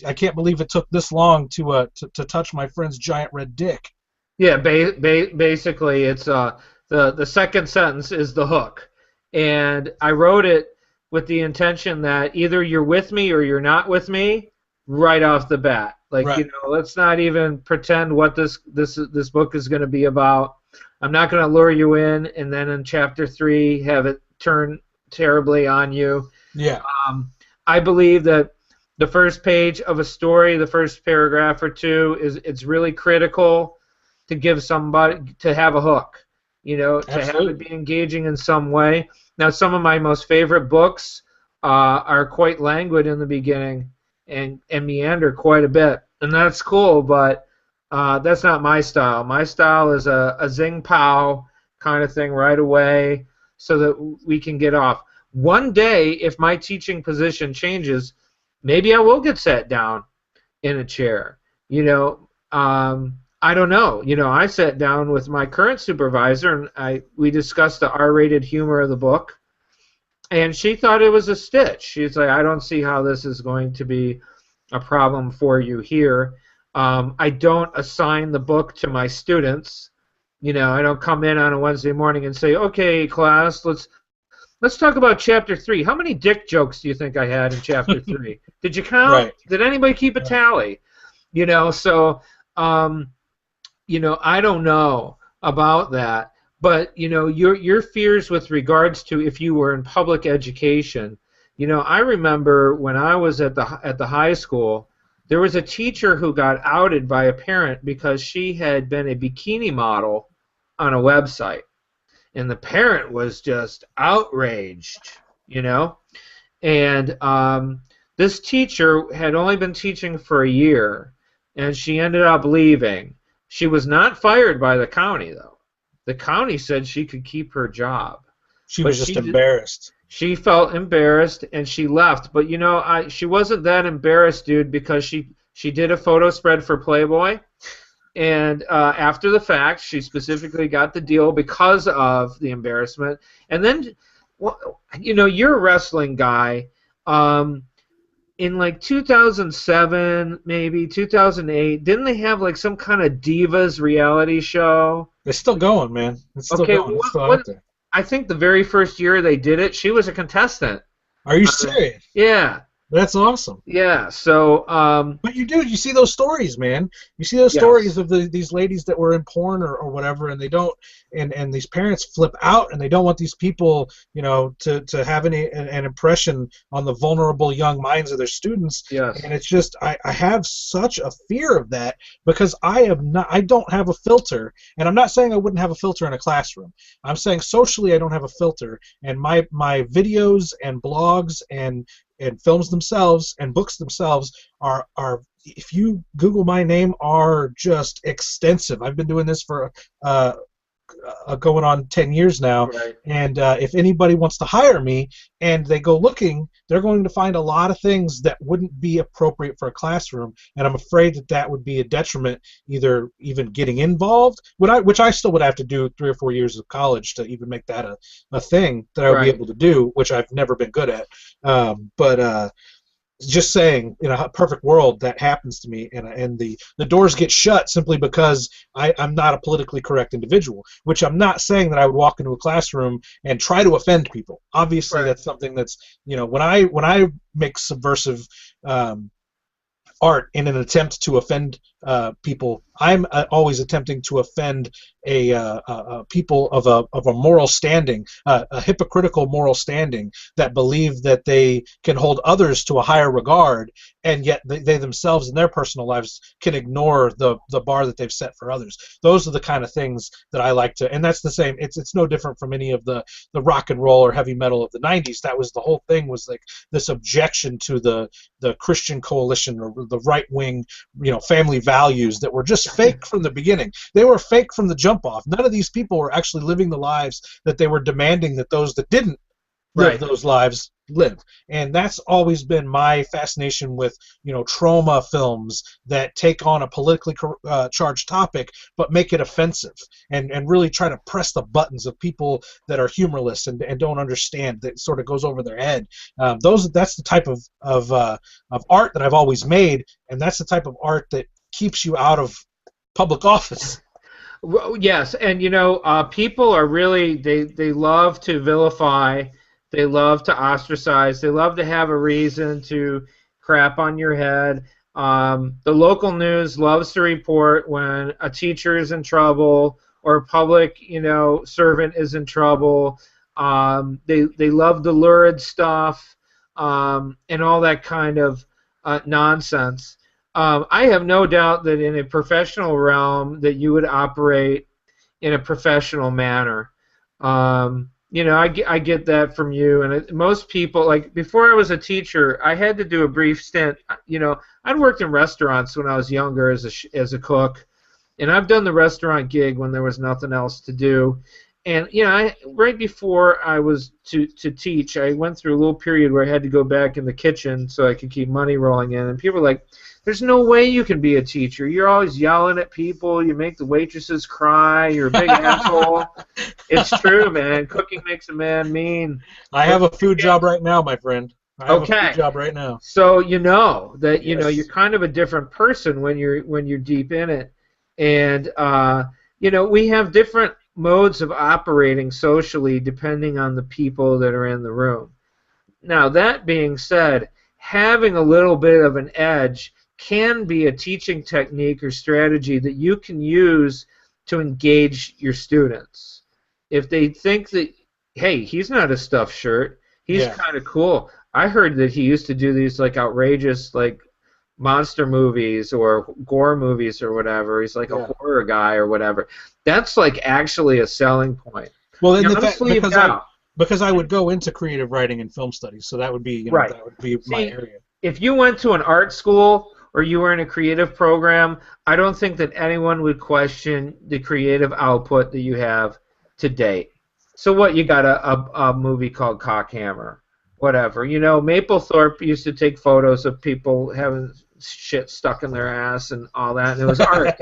I can't believe it took this long to touch my friend's giant red dick. Yeah, basically, it's the second sentence is the hook, and I wrote it with the intention that either you're with me or you're not with me right off the bat. Like, Right. let's not even pretend what this book is going to be about. I'm not going to lure you in, and then in chapter 3 have it turn terribly on you. Yeah. Um, I believe that the first page of a story, the first paragraph or two, it's really critical to give somebody to have a hook, to have it Absolutely. be engaging in some way. Now, some of my most favorite books are quite languid in the beginning and meander quite a bit, and that's cool. But that's not my style. My style is a zing pow kind of thing right away, so that we can get off. One day, if my teaching position changes, maybe I will get sat down in a chair. I don't know. I sat down with my current supervisor and we discussed the R-rated humor of the book, and she thought it was a stitch. She's like, I don't see how this is going to be a problem for you here. I don't assign the book to my students. I don't come in on a Wednesday morning and say, okay, class, let's talk about chapter 3. How many dick jokes do you think I had in chapter 3? Did you count? Right. Did anybody keep a Right. tally? So I don't know about that, but your fears with regards to if you were in public education. I remember when I was at the high school, there was a teacher who got outed by a parent because she had been a bikini model on a website, and the parent was just outraged, and this teacher had only been teaching for a year, and she ended up leaving. She was not fired by the county, though. The county said she could keep her job, She but was just embarrassed. she felt embarrassed and she left. But she wasn't that embarrassed, dude, because she did a photo spread for Playboy, and after the fact, she specifically got the deal because of the embarrassment. And then, well, you're a wrestling guy. In like 2007, maybe 2008, didn't they have like some kind of divas reality show? It's still going, man. It's still Okay, going. It's still out there. I think the very first year they did it, she was a contestant. Are you Uh, serious? yeah, That's awesome. yeah. So, But you see those stories, man. You see those stories yes, of these ladies that were in porn or whatever, and they don't, and these parents flip out, and they don't want these people, to have an impression on the vulnerable young minds of their students. yes, And it's just, I have such a fear of that because I don't have a filter, and I'm not saying I wouldn't have a filter in a classroom. I'm saying socially I don't have a filter, and my videos and blogs and films themselves and books themselves are if you Google my name, are just extensive. I've been doing this for going on 10 years now, right. and if anybody wants to hire me and they go looking, they're going to find a lot of things that wouldn't be appropriate for a classroom, and I'm afraid that would be a detriment, either even getting involved, which I still would have to do 3 or 4 years of college to even make that a thing that I would be Right. able to do, which I've never been good at. But just saying, in a perfect world, that happens to me, and the doors get shut simply because I'm not a politically correct individual. Which I'm not saying that I would walk into a classroom and try to offend people. Obviously, Right. that's something that's when I make subversive art in an attempt to offend people, I'm always attempting to offend a people of a moral standing, a hypocritical moral standing, that believe that they can hold others to a higher regard, and yet they themselves in their personal lives can ignore the bar that they've set for others. Those are the kind of things that I like to, and that's the same. It's no different from any of the rock and roll or heavy metal of the '90s. That was the whole thing, was like this objection to the Christian coalition or the right wing, family values that were just fake from the beginning. They were fake from the jump off. None of these people were actually living the lives that they were demanding that those that didn't live Right. those lives live. And that's always been my fascination with, trauma films that take on a politically charged topic but make it offensive, and really try to press the buttons of people that are humorless and don't understand, that sort of goes over their head. That's the type of art that I've always made, and that's the type of art that keeps you out of public office. Well, yes, and people are really they love to vilify, they love to ostracize, they love to have a reason to crap on your head. The local news loves to report when a teacher is in trouble or a public servant is in trouble. They love the lurid stuff, and all that kind of nonsense. I have no doubt that in a professional realm that you would operate in a professional manner. I get that from you, and most people, like before I was a teacher, I had to do a brief stint. I'd worked in restaurants when I was younger as a cook, and I've done the restaurant gig when there was nothing else to do. And right before I was to teach, I went through a little period where I had to go back in the kitchen so I could keep money rolling in, and people were like, there's no way you can be a teacher. You're always yelling at people. You make the waitresses cry. You're a big asshole. It's true, man. Cooking makes a man mean. I have a food job right now, my friend. I have a food job right now. So you're kind of a different person when you're deep in it, and we have different modes of operating socially depending on the people that are in the room. Now, that being said, having a little bit of an edge can be a teaching technique or strategy that you can use to engage your students. If they think that, hey, he's not a stuffed shirt, he's kind of cool. I heard that he used to do these like outrageous like monster movies or gore movies or whatever. He's like a horror guy or whatever. That's like actually a selling point. Well, because I would go into creative writing and film studies, so that would be that would be my area. If you went to an art school or you were in a creative program, I don't think that anyone would question the creative output that you have to date. So what, you got a movie called Cockhammer, whatever. Mapplethorpe used to take photos of people having shit stuck in their ass and all that, and it was art.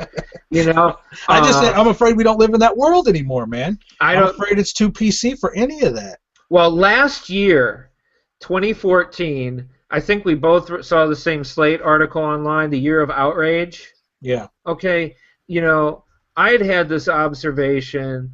I'm afraid we don't live in that world anymore, man. I'm afraid it's too PC for any of that. Well, last year, 2014, I think we both saw the same Slate article online, The Year of Outrage. Yeah. Okay, I had this observation.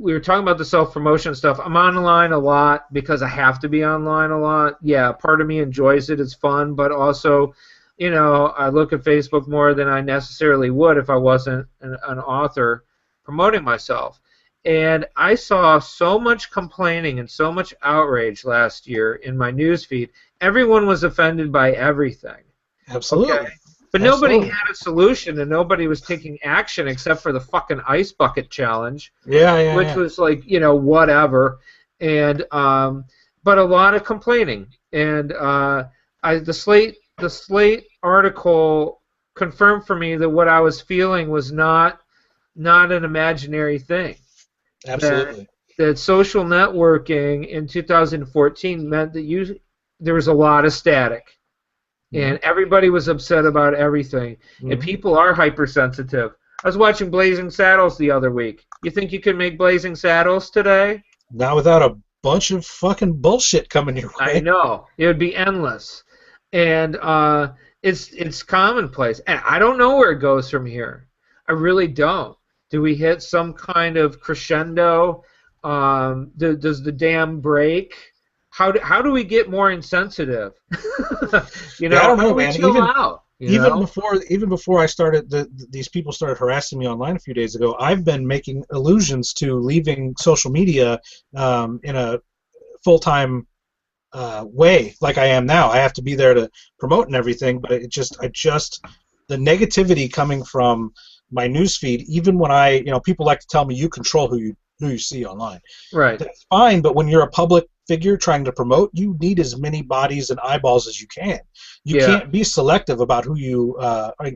We were talking about the self-promotion stuff. I'm online a lot because I have to be online a lot. Yeah, part of me enjoys it. It's fun, but also, I look at Facebook more than I necessarily would if I wasn't an author promoting myself. And I saw so much complaining and so much outrage last year in my newsfeed. Everyone was offended by everything. Absolutely. Okay? But nobody had a solution, and nobody was taking action except for the fucking ice bucket challenge. Which was like, whatever. And but a lot of complaining. And the Slate article confirmed for me that what I was feeling was not an imaginary thing. Absolutely. That social networking in 2014 meant that there was a lot of static. And everybody was upset about everything. And people are hypersensitive. I was watching Blazing Saddles the other week. You think you can make Blazing Saddles today? Not without a bunch of fucking bullshit coming your way. I know. It would be endless. And it's commonplace. And I don't know where it goes from here. I really don't. Do we hit some kind of crescendo? Does the dam break? How do we get more insensitive? I don't know, man. Even before I started, these people started harassing me online a few days ago. I've been making allusions to leaving social media in a full-time way, like I am now. I have to be there to promote and everything, but the negativity coming from my newsfeed, even when people like to tell me you control who you see online. Right. That's fine, but when you're a public figure trying to promote, you need as many bodies and eyeballs as you can. You Yeah. can't be selective about who you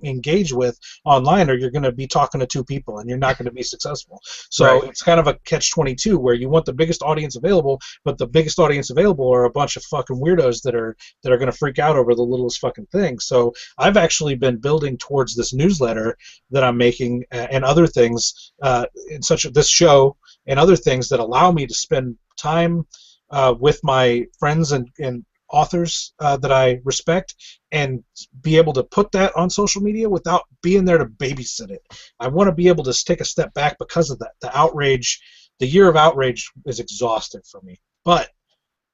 engage with online, or you're going to be talking to two people and you're not going to be successful. So Right. it's kind of a catch-22 where you want the biggest audience available, but the biggest audience available are a bunch of fucking weirdos that are going to freak out over the littlest fucking thing. So I've actually been building towards this newsletter that I'm making and other things in such this show and other things that allow me to spend time with my friends and authors that I respect and be able to put that on social media without being there to babysit it. I want to be able to take a step back because of that. The outrage, the year of outrage is exhausting for me. But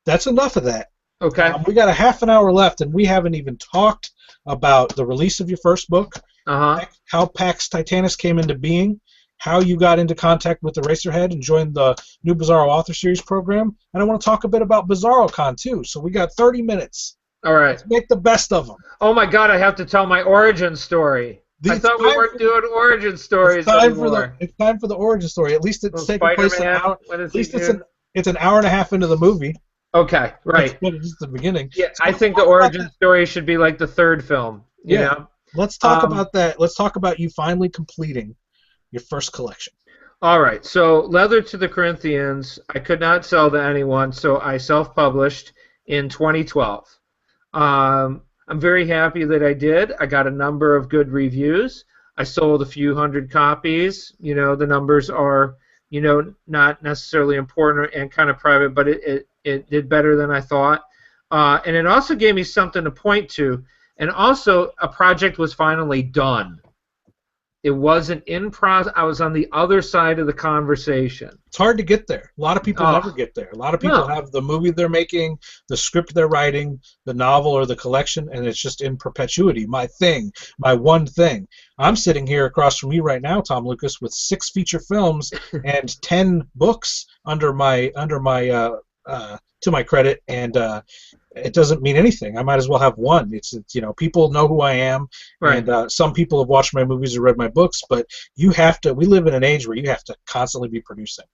that's enough of that. Okay. We got a half an hour left, and we haven't even talked about the release of your first book, how PAX Titanus came into being, how you got into contact with Eraserhead and joined the new Bizarro Author Series program, and I want to talk a bit about BizarroCon too. So we got 30 minutes. All right. Let's make the best of them. Oh my God, I have to tell my origin story. I thought we weren't doing origin stories anymore. It's time for the origin story. At least it's taking place an hour. At least it's an hour and a half into the movie. Okay, right. It's just the beginning. Yeah, I think the origin story should be like the third film. You know? Let's talk about that. Let's talk about you finally completing your first collection. All right. So, Leather to the Corinthians, I could not sell to anyone, so I self-published in 2012. I'm very happy that I did. I got a number of good reviews. I sold a few hundred copies. You know, the numbers are, you know, not necessarily important and kind of private, but it did better than I thought. And it also gave me something to point to. And also, a project was finally done. It wasn't in process. I was on the other side of the conversation. It's hard to get there. A lot of people never get there. A lot of people have the movie they're making, the script they're writing, the novel or the collection, and it's just in perpetuity. My thing, my one thing. I'm sitting here across from you right now, Tom Lucas, with 6 feature films and 10 books under my to my credit, and it doesn't mean anything. I might as well have one. It's you know, people know who I am, right. And some people have watched my movies or read my books, but you have to. We live in an age where you have to constantly be producing.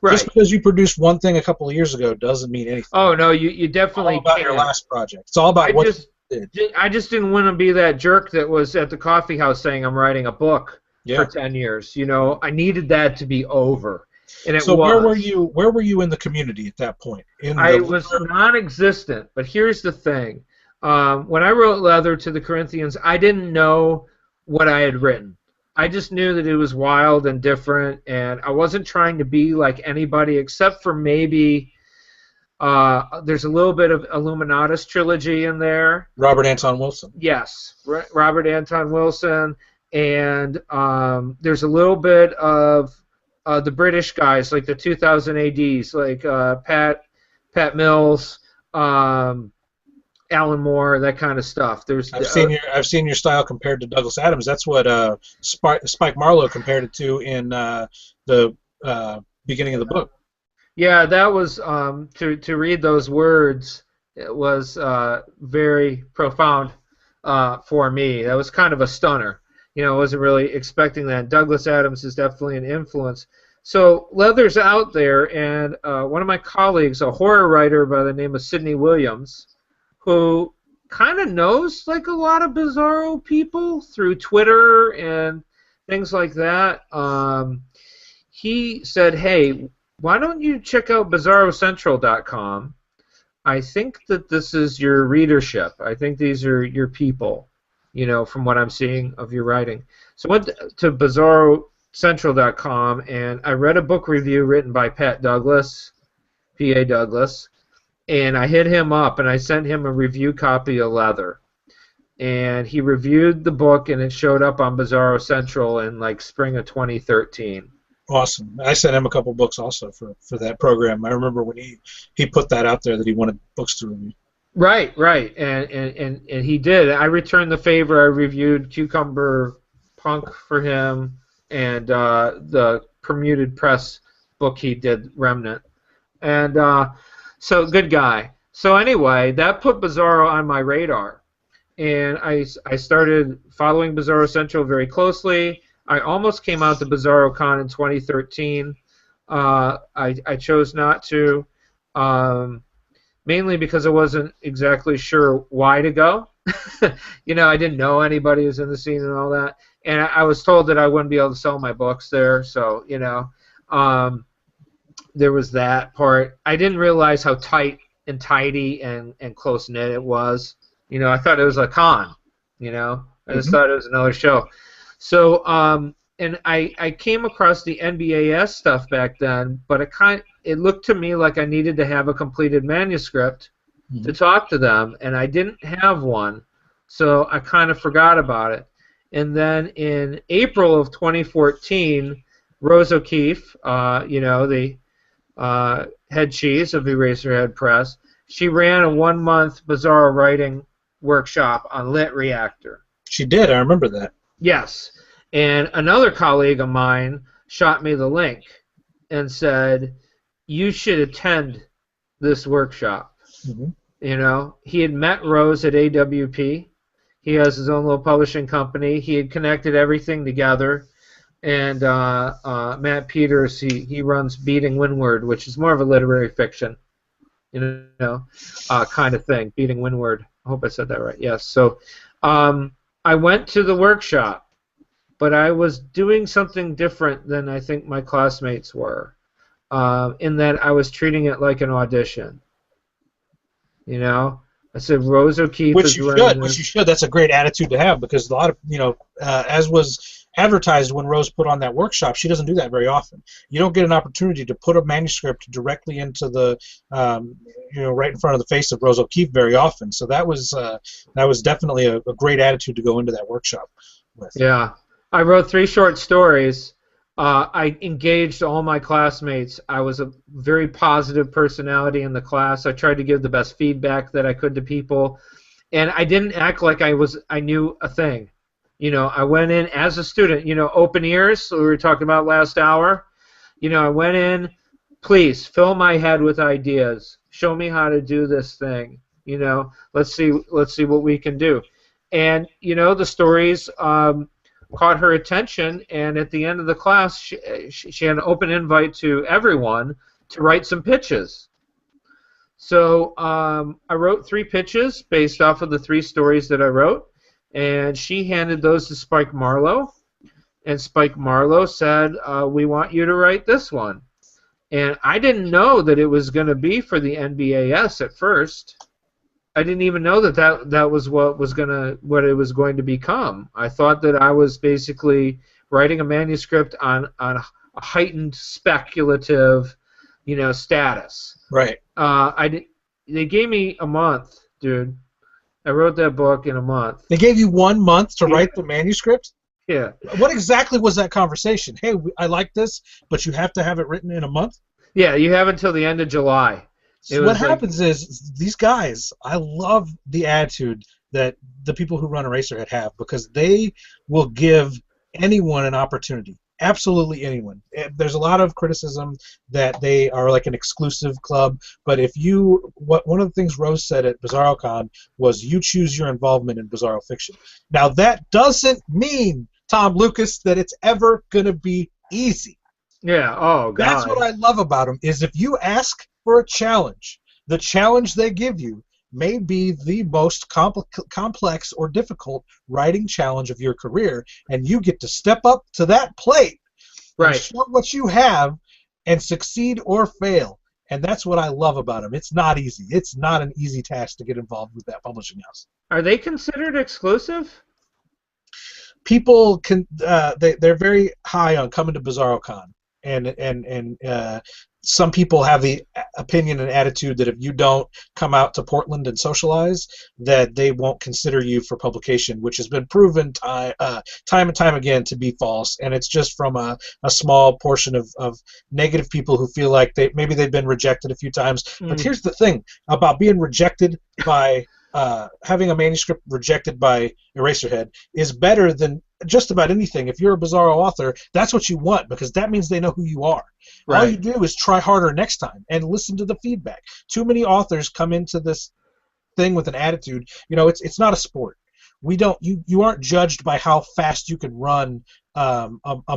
Right. Just because you produced one thing a couple of years ago doesn't mean anything. Oh no, you definitely it's all about can't. Your last project. It's all about what you did. I just didn't want to be that jerk that was at the coffee house saying I'm writing a book for 10 years. You know, I needed that to be over. And it so was. Where were you in the community at that point? I was non-existent, but here's the thing. When I wrote Leather to the Corinthians, I didn't know what I had written. I just knew that it was wild and different, and I wasn't trying to be like anybody except for maybe there's a little bit of Illuminatus trilogy in there. Robert Anton Wilson. Yes, Robert Anton Wilson, and there's a little bit of the British guys, like the 2000 ADs, like Pat Mills, Alan Moore, that kind of stuff. I've seen your style compared to Douglas Adams. That's what Spike Marlowe compared it to in the beginning of the book. Yeah, that was to read those words. It was very profound for me. That was kind of a stunner. You know, I wasn't really expecting that. Douglas Adams is definitely an influence. So Leather's out there, and one of my colleagues, a horror writer by the name of Sidney Williams, who kind of knows like a lot of Bizarro people through Twitter and things like that, he said, hey, why don't you check out BizarroCentral.com? I think that this is your readership. I think these are your people. You know, from what I'm seeing of your writing. So I went to BizarroCentral.com, and I read a book review written by Pat Douglas, P.A. Douglas, and I hit him up, and I sent him a review copy of Leather. And he reviewed the book, and it showed up on Bizarro Central in, like, spring of 2013. Awesome. I sent him a couple books also for that program. I remember when he put that out there that he wanted books to review. Right, and he did. I returned the favor. I reviewed Cucumber Punk for him, and the Permuted Press book he did, Remnant. And so, good guy. So anyway, that put Bizarro on my radar, and I started following Bizarro Central very closely. I almost came out to BizarroCon in 2013. I chose not to. mainly because I wasn't exactly sure why to go. I didn't know anybody who's in the scene and all that, and I was told that I wouldn't be able to sell my books there. So there was that part. I didn't realize how tight and tidy and close knit it was. I thought it was a con. I just thought it was another show. So and I came across the NBAS stuff back then, but it looked to me like I needed to have a completed manuscript to talk to them, and I didn't have one, so I kind of forgot about it. And then in April of 2014, Rose O'Keefe, the head cheese of Eraserhead Press, she ran a 1-month Bizarro writing workshop on Lit Reactor. She did. I remember that. Yes. And another colleague of mine shot me the link and said, you should attend this workshop. He had met Rose at AWP. He has his own little publishing company. He had connected everything together. And Matt Peters, he runs Beating Windward, which is more of a literary fiction, kind of thing. Beating Windward. I hope I said that right. Yes. So I went to the workshop, but I was doing something different than I think my classmates were, in that I was treating it like an audition. I said Rose O'Keefe Which you should. That's a great attitude to have, because a lot of, as was advertised when Rose put on that workshop, she doesn't do that very often. You don't get an opportunity to put a manuscript directly into the, right in front of the face of Rose O'Keefe very often. So that was definitely a great attitude to go into that workshop with. Yeah. I wrote 3 short stories. I engaged all my classmates. I was a very positive personality in the class. I tried to give the best feedback that I could to people, and I didn't act like I knew a thing. I went in as a student. Open ears. So we were talking about last hour. I went in. Please fill my head with ideas. Show me how to do this thing. Let's see what we can do. And the stories caught her attention, and at the end of the class, she had an open invite to everyone to write some pitches. So I wrote 3 pitches based off of the 3 stories that I wrote, and she handed those to Spike Marlowe, and Spike Marlowe said, we want you to write this one. And I didn't know that it was going to be for the NBAS at first. I didn't even know that was what it was going to become. I thought that I was basically writing a manuscript on a heightened speculative, status. Right. They gave me a month, dude. I wrote that book in a month. They gave you 1 month to write the manuscript? Yeah. What exactly was that conversation? Hey, I like this, but you have to have it written in a month? Yeah, you have until the end of July. So what happens is these guys, I love the attitude that the people who run Eraserhead have, because they will give anyone an opportunity. Absolutely anyone. There's a lot of criticism that they are like an exclusive club, but one of the things Rose said at BizarroCon was you choose your involvement in Bizarro fiction. Now that doesn't mean, Tom Lucas, that it's ever going to be easy. Yeah, oh God. That's what I love about them, is if you ask for a challenge, the challenge they give you may be the most complex or difficult writing challenge of your career, and you get to step up to that plate, right, and show what you have and succeed or fail. And that's what I love about them. It's not easy. It's not an easy task to get involved with that publishing house. Are they considered exclusive? People can they're very high on coming to BizarroCon, and some people have the opinion and attitude that if you don't come out to Portland and socialize, that they won't consider you for publication, which has been proven time and time again to be false. And it's just from a small portion of negative people who feel like maybe they've been rejected a few times. But here's the thing about being rejected by having a manuscript rejected by Eraserhead is better than just about anything. If you're a Bizarro author, that's what you want, because that means they know who you are. Right. All you do is try harder next time and listen to the feedback. Too many authors come into this thing with an attitude. It's not a sport. We don't. You aren't judged by how fast you can run a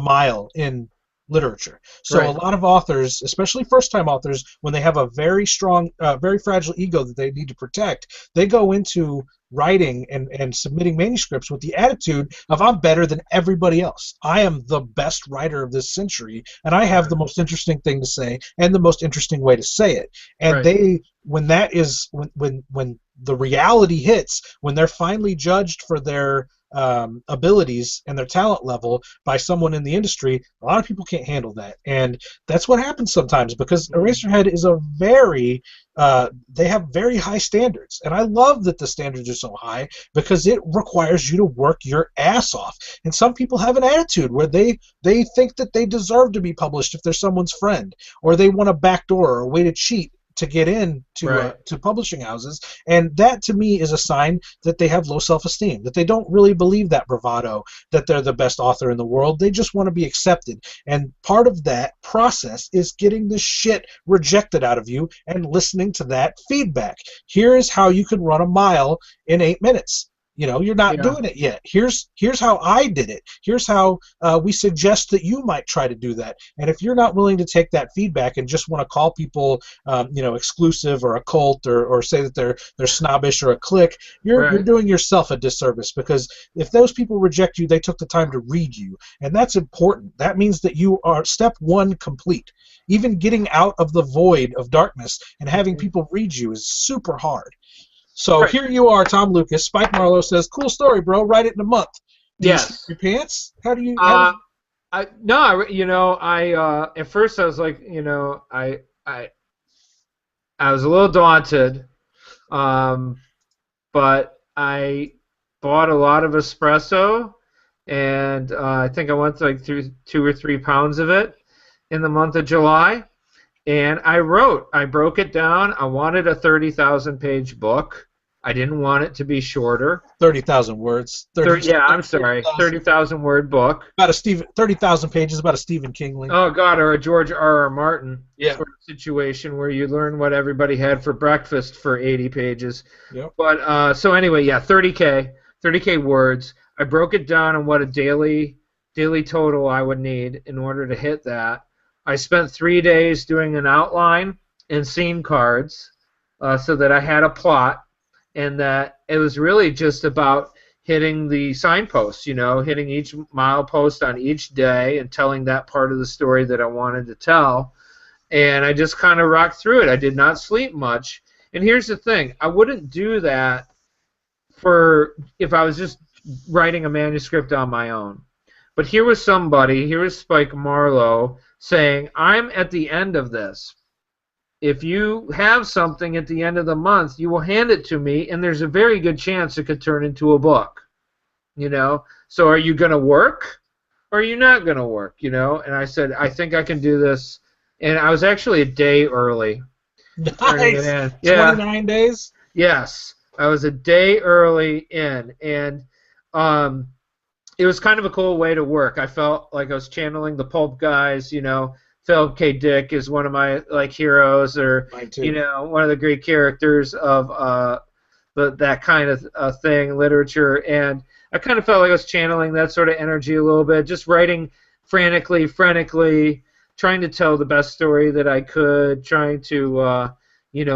mile in literature. So a Right. lot of authors, especially first-time authors, when they have a very strong, very fragile ego that they need to protect, they go into writing and submitting manuscripts with the attitude of I'm better than everybody else. I am the best writer of this century, and I have Right. the most interesting thing to say and the most interesting way to say it. And Right. when that is when the reality hits, when they're finally judged for their abilities and their talent level by someone in the industry, a lot of people can't handle that, and that's what happens sometimes because Eraserhead is a very they have very high standards, and I love that the standards are so high because it requires you to work your ass off. And some people have an attitude where they think that they deserve to be published if they're someone's friend, or they want a backdoor or a way to cheat to get in Right. to publishing houses, and that to me is a sign that they have low self-esteem, that they don't really believe that bravado, that they're the best author in the world. They just want to be accepted, and part of that process is getting the shit rejected out of you and listening to that feedback. Here is how you can run a mile in 8 minutes. You're not Yeah. doing it yet. Here's how I did it. Here's how we suggest that you might try to do that. And if you're not willing to take that feedback and just want to call people, exclusive or a cult, or say that they're snobbish or a clique, you're Right. doing yourself a disservice, because if those people reject you, they took the time to read you, and that's important. That means that you are step one complete. Even getting out of the void of darkness and having people read you is super hard. So Right. here you are, Tom Lucas. Spike Marlowe says, "Cool story, bro. Write it in a month." Do you shit Yes. your pants? How do you? How Uh, does? I no, I at first I was like, I was a little daunted, um, but I bought a lot of espresso, and I think I went like through 2 or 3 pounds of it in the month of July. And I broke it down. I wanted a 30,000 page book. I didn't want it to be shorter. 30,000 words. 30. Yeah, I'm sorry, 30,000. 30,000 word book. About a Stephen. 30,000 pages. About a Stephen Kingly. Oh God, or a George R. R. Martin Yeah. sort of situation where you learn what everybody had for breakfast for 80 pages. Yep. But so anyway, yeah, 30K words. I broke it down on what a daily total I would need in order to hit that. I spent 3 days doing an outline and scene cards, so that I had a plot, and that it was really just about hitting the signposts, hitting each milepost on each day and telling that part of the story that I wanted to tell. And I just kind of rocked through it. I did not sleep much. And here's the thing, I wouldn't do that for if I was just writing a manuscript on my own. But here was Spike Marlowe saying, I'm at the end of this. If you have something at the end of the month, you will hand it to me, and there's a very good chance it could turn into a book. So are you going to work, or are you not going to work? And I said, I think I can do this. And I was actually a day early turning it Nice. in. Yeah. 29 days. Yes, I was a day early in, and it was kind of a cool way to work. I felt like I was channeling the pulp guys. Philip K. Dick is one of my heroes, or Mine too. one of the great characters of that kind of thing, literature. And I kind of felt like I was channeling that sort of energy a little bit, just writing frantically, frenetically, trying to tell the best story that I could, trying to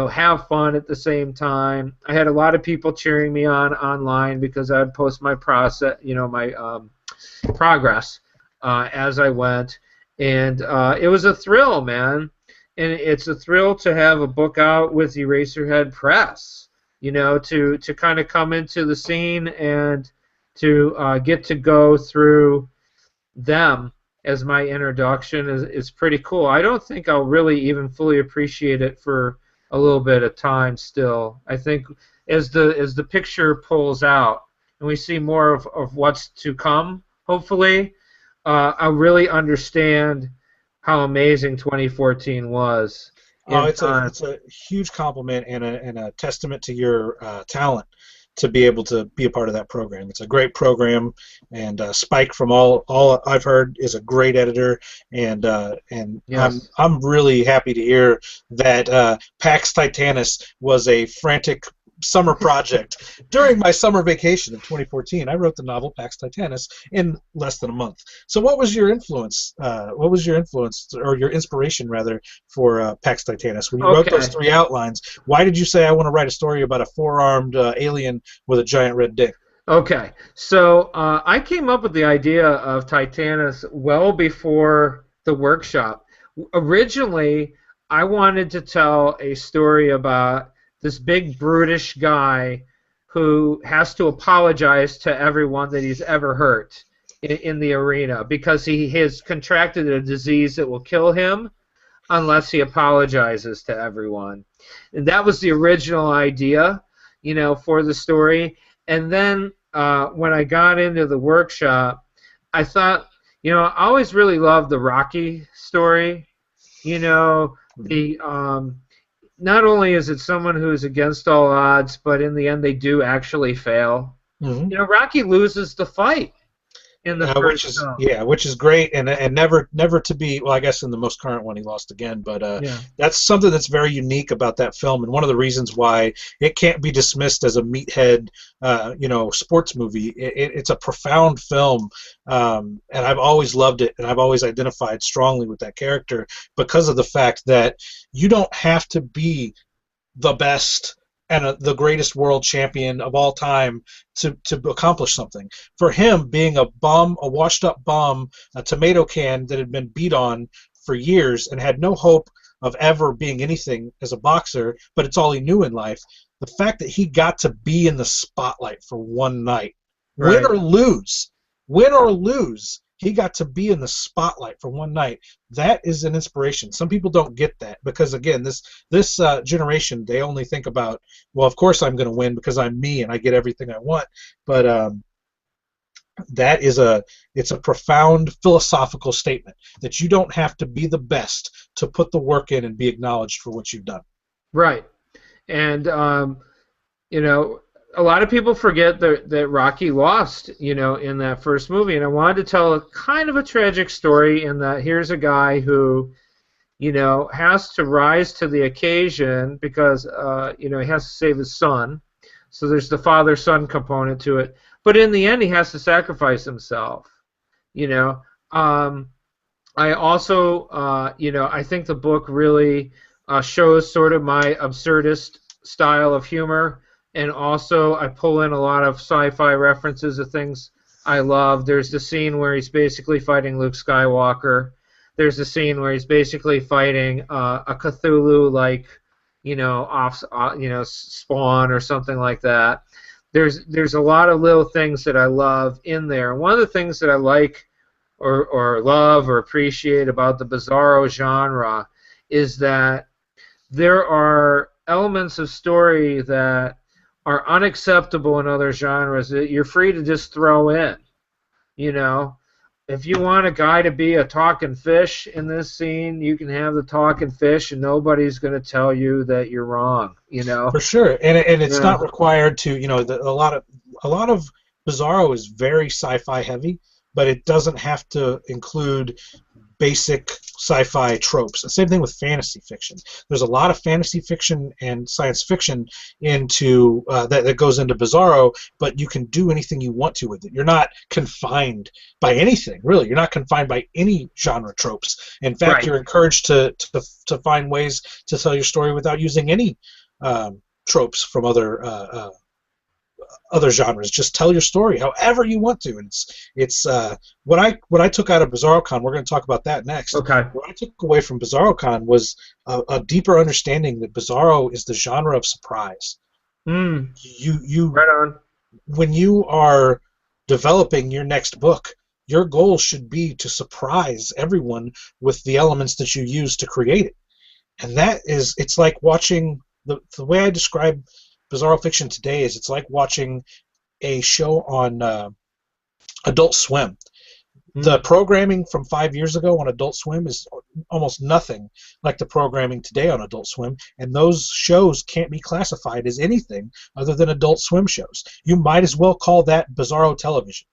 have fun at the same time. I had a lot of people cheering me on online because I'd post my process, my progress as I went, and it was a thrill, man. And it's a thrill to have a book out with Eraserhead Press, to kind of come into the scene and to get to go through them as my introduction is pretty cool. I don't think I'll really even fully appreciate it for a little bit of time still. I think as the picture pulls out and we see more of what's to come, hopefully, I'll really understand how amazing 2014 was Oh, in it's a time. it's a huge compliment and a testament to your talent to be able to be a part of that program. It's a great program, and Spike, from all I've heard, is a great editor, and Yes. I'm really happy to hear that PAX Titanus was a frantic summer project. During my summer vacation in 2014, I wrote the novel Pax Titanus in less than a month. So, what was your influence? What was your influence, or your inspiration, rather, for Pax Titanus? When you wrote those Okay. 3 outlines, why did you say I want to write a story about a four-armed alien with a giant red dick? Okay. So I came up with the idea of Titanus well before the workshop. Originally, I wanted to tell a story about this big brutish guy who has to apologize to everyone that he's ever hurt in the arena because he has contracted a disease that will kill him unless he apologizes to everyone. And that was the original idea, for the story. And then when I got into the workshop, I thought, I always really loved the Rocky story. The not only is it someone who is against all odds, but in the end they do actually fail. Mm-hmm. Rocky loses the fight in the Which first is film. which is great, and never to be. Well, I guess in the most current one he lost again, but Yeah. that's something that's very unique about that film, and one of the reasons why it can't be dismissed as a meathead, sports movie. It's a profound film, and I've always loved it, and I've always identified strongly with that character because of the fact that you don't have to be the best and the greatest world champion of all time to accomplish something. For him, being a bum, a washed-up bum, a tomato can that had been beat on for years and had no hope of ever being anything as a boxer, but it's all he knew in life, the fact that he got to be in the spotlight for one night, win Right. or lose, he got to be in the spotlight for one night. That is an inspiration. Some people don't get that because, again, this generation, they only think about, well, of course I'm going to win because I'm me and I get everything I want. But it's a profound philosophical statement that you don't have to be the best to put the work in and be acknowledged for what you've done. Right. And a lot of people forget that Rocky lost, in that first movie. And I wanted to tell a kind of a tragic story in that here's a guy who, has to rise to the occasion because, he has to save his son. So there's the father-son component to it. But in the end, he has to sacrifice himself. I also, I think the book really shows sort of my absurdist style of humor. And also, I pull in a lot of sci-fi references of things I love. There's the scene where he's basically fighting Luke Skywalker. There's the scene where he's basically fighting a Cthulhu-like, Spawn or something like that. There's a lot of little things that I love in there. One of the things that I like or love or appreciate about the Bizarro genre is that there are elements of story that are unacceptable in other genres that you're free to just throw in. If you want a guy to be a talking fish in this scene, you can have the talking fish, and nobody's going to tell you that you're wrong. For sure, and it's Yeah. not required to. A lot of Bizarro is very sci-fi heavy, but it doesn't have to include basic sci-fi tropes. The same thing with fantasy fiction. There's a lot of fantasy fiction and science fiction into that goes into Bizarro, but you can do anything you want to with it. You're not confined by anything, really. You're not confined by any genre tropes. In fact, Right. you're encouraged to find ways to tell your story without using any tropes from other genres. Just tell your story however you want to, and it's what I took out of BizarroCon. We're going to talk about that next. Okay. What I took away from BizarroCon was a deeper understanding that Bizarro is the genre of surprise. You Right on. when you are developing your next book, your goal should be to surprise everyone with the elements that you use to create it, and it's like watching the way I describe Bizarro fiction today is it's like watching a show on Adult Swim. The programming from 5 years ago on Adult Swim is almost nothing like the programming today on Adult Swim, and those shows can't be classified as anything other than Adult Swim shows. You might as well call that Bizarro television,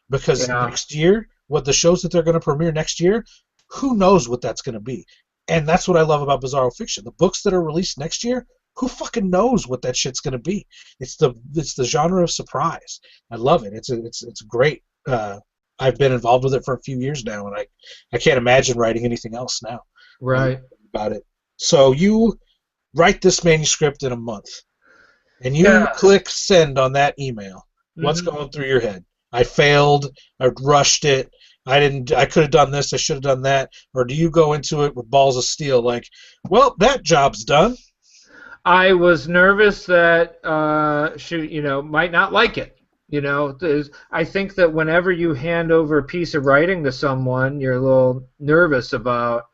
because next year, what the shows that they're going to premiere next year, who knows what that's going to be. And that's what I love about Bizarro fiction. The books that are released next year, who fucking knows what that shit's gonna be? It's the genre of surprise. I love it. It's great. I've been involved with it for a few years now, and I can't imagine writing anything else now. I love Right. about it. So you write this manuscript in a month, and you Yeah. click send on that email. What's Hmm. going through your head? I failed. I rushed it. I didn't. I could have done this. I should have done that. Or do you go into it with balls of steel, like, well, that job's done. I was nervous that she might not like it. I think that whenever you hand over a piece of writing to someone, you're a little nervous about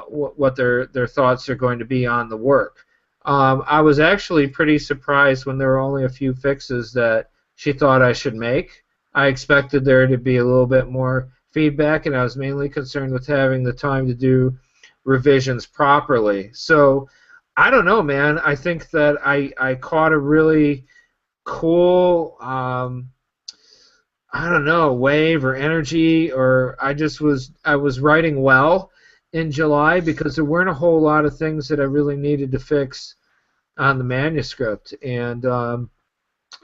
what their thoughts are going to be on the work. I was actually pretty surprised when there were only a few fixes that she thought I should make. I expected there to be a little bit more feedback, and I was mainly concerned with having the time to do revisions properly. So I don't know, man. I think that I caught a really cool, I don't know, wave or energy, or I was writing well in July because there weren't a whole lot of things that I really needed to fix on the manuscript. And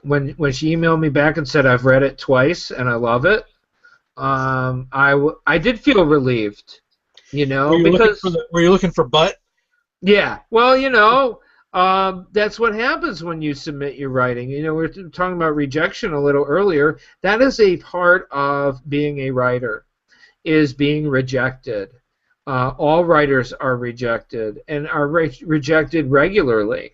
when she emailed me back and said I've read it twice and I love it, I did feel relieved, because Were you looking for butt? yeah, well, that's what happens when you submit your writing. We were talking about rejection a little earlier. That is a part of being a writer, is being rejected. All writers are rejected and are rejected regularly.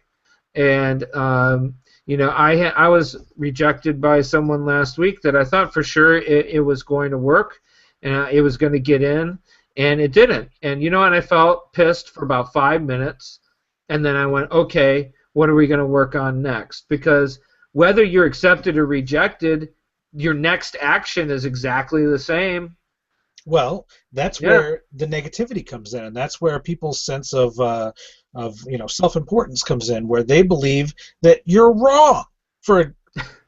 And I was rejected by someone last week that I thought for sure it was going to work, and it was going to get in, and it didn't. And I felt pissed for about 5 minutes, and then I went, okay, what are we going to work on next? Because whether you're accepted or rejected, your next action is exactly the same. Well, that's Yeah. where the negativity comes in, and that's where people's sense of self-importance comes in, where they believe that you're wrong for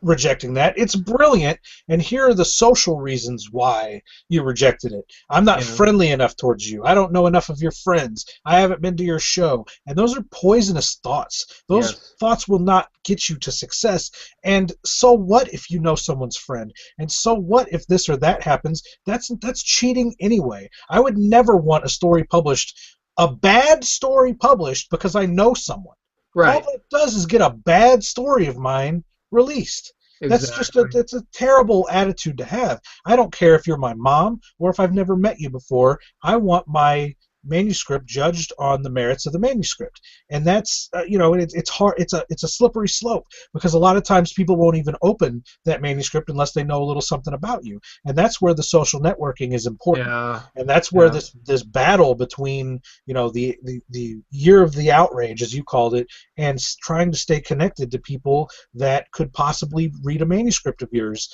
rejecting that. It's brilliant, and here are the social reasons why you rejected it. I'm not Yeah. friendly enough towards you. I don't know enough of your friends. I haven't been to your show. And those are poisonous thoughts. Those Yes. thoughts will not get you to success. And so what if you know someone's friend? And so what if this or that happens? That's cheating anyway. I would never want a bad story published because I know someone. All Right. that does is get a bad story of mine released. Exactly. That's a terrible attitude to have. I don't care if you're my mom or if I've never met you before. I want my manuscript judged on the merits of the manuscript, and that's it's hard. It's a slippery slope because a lot of times people won't even open that manuscript unless they know a little something about you, and that's where the social networking is important. Yeah. And that's where Yeah. this battle between the year of the outrage, as you called it, and trying to stay connected to people that could possibly read a manuscript of yours.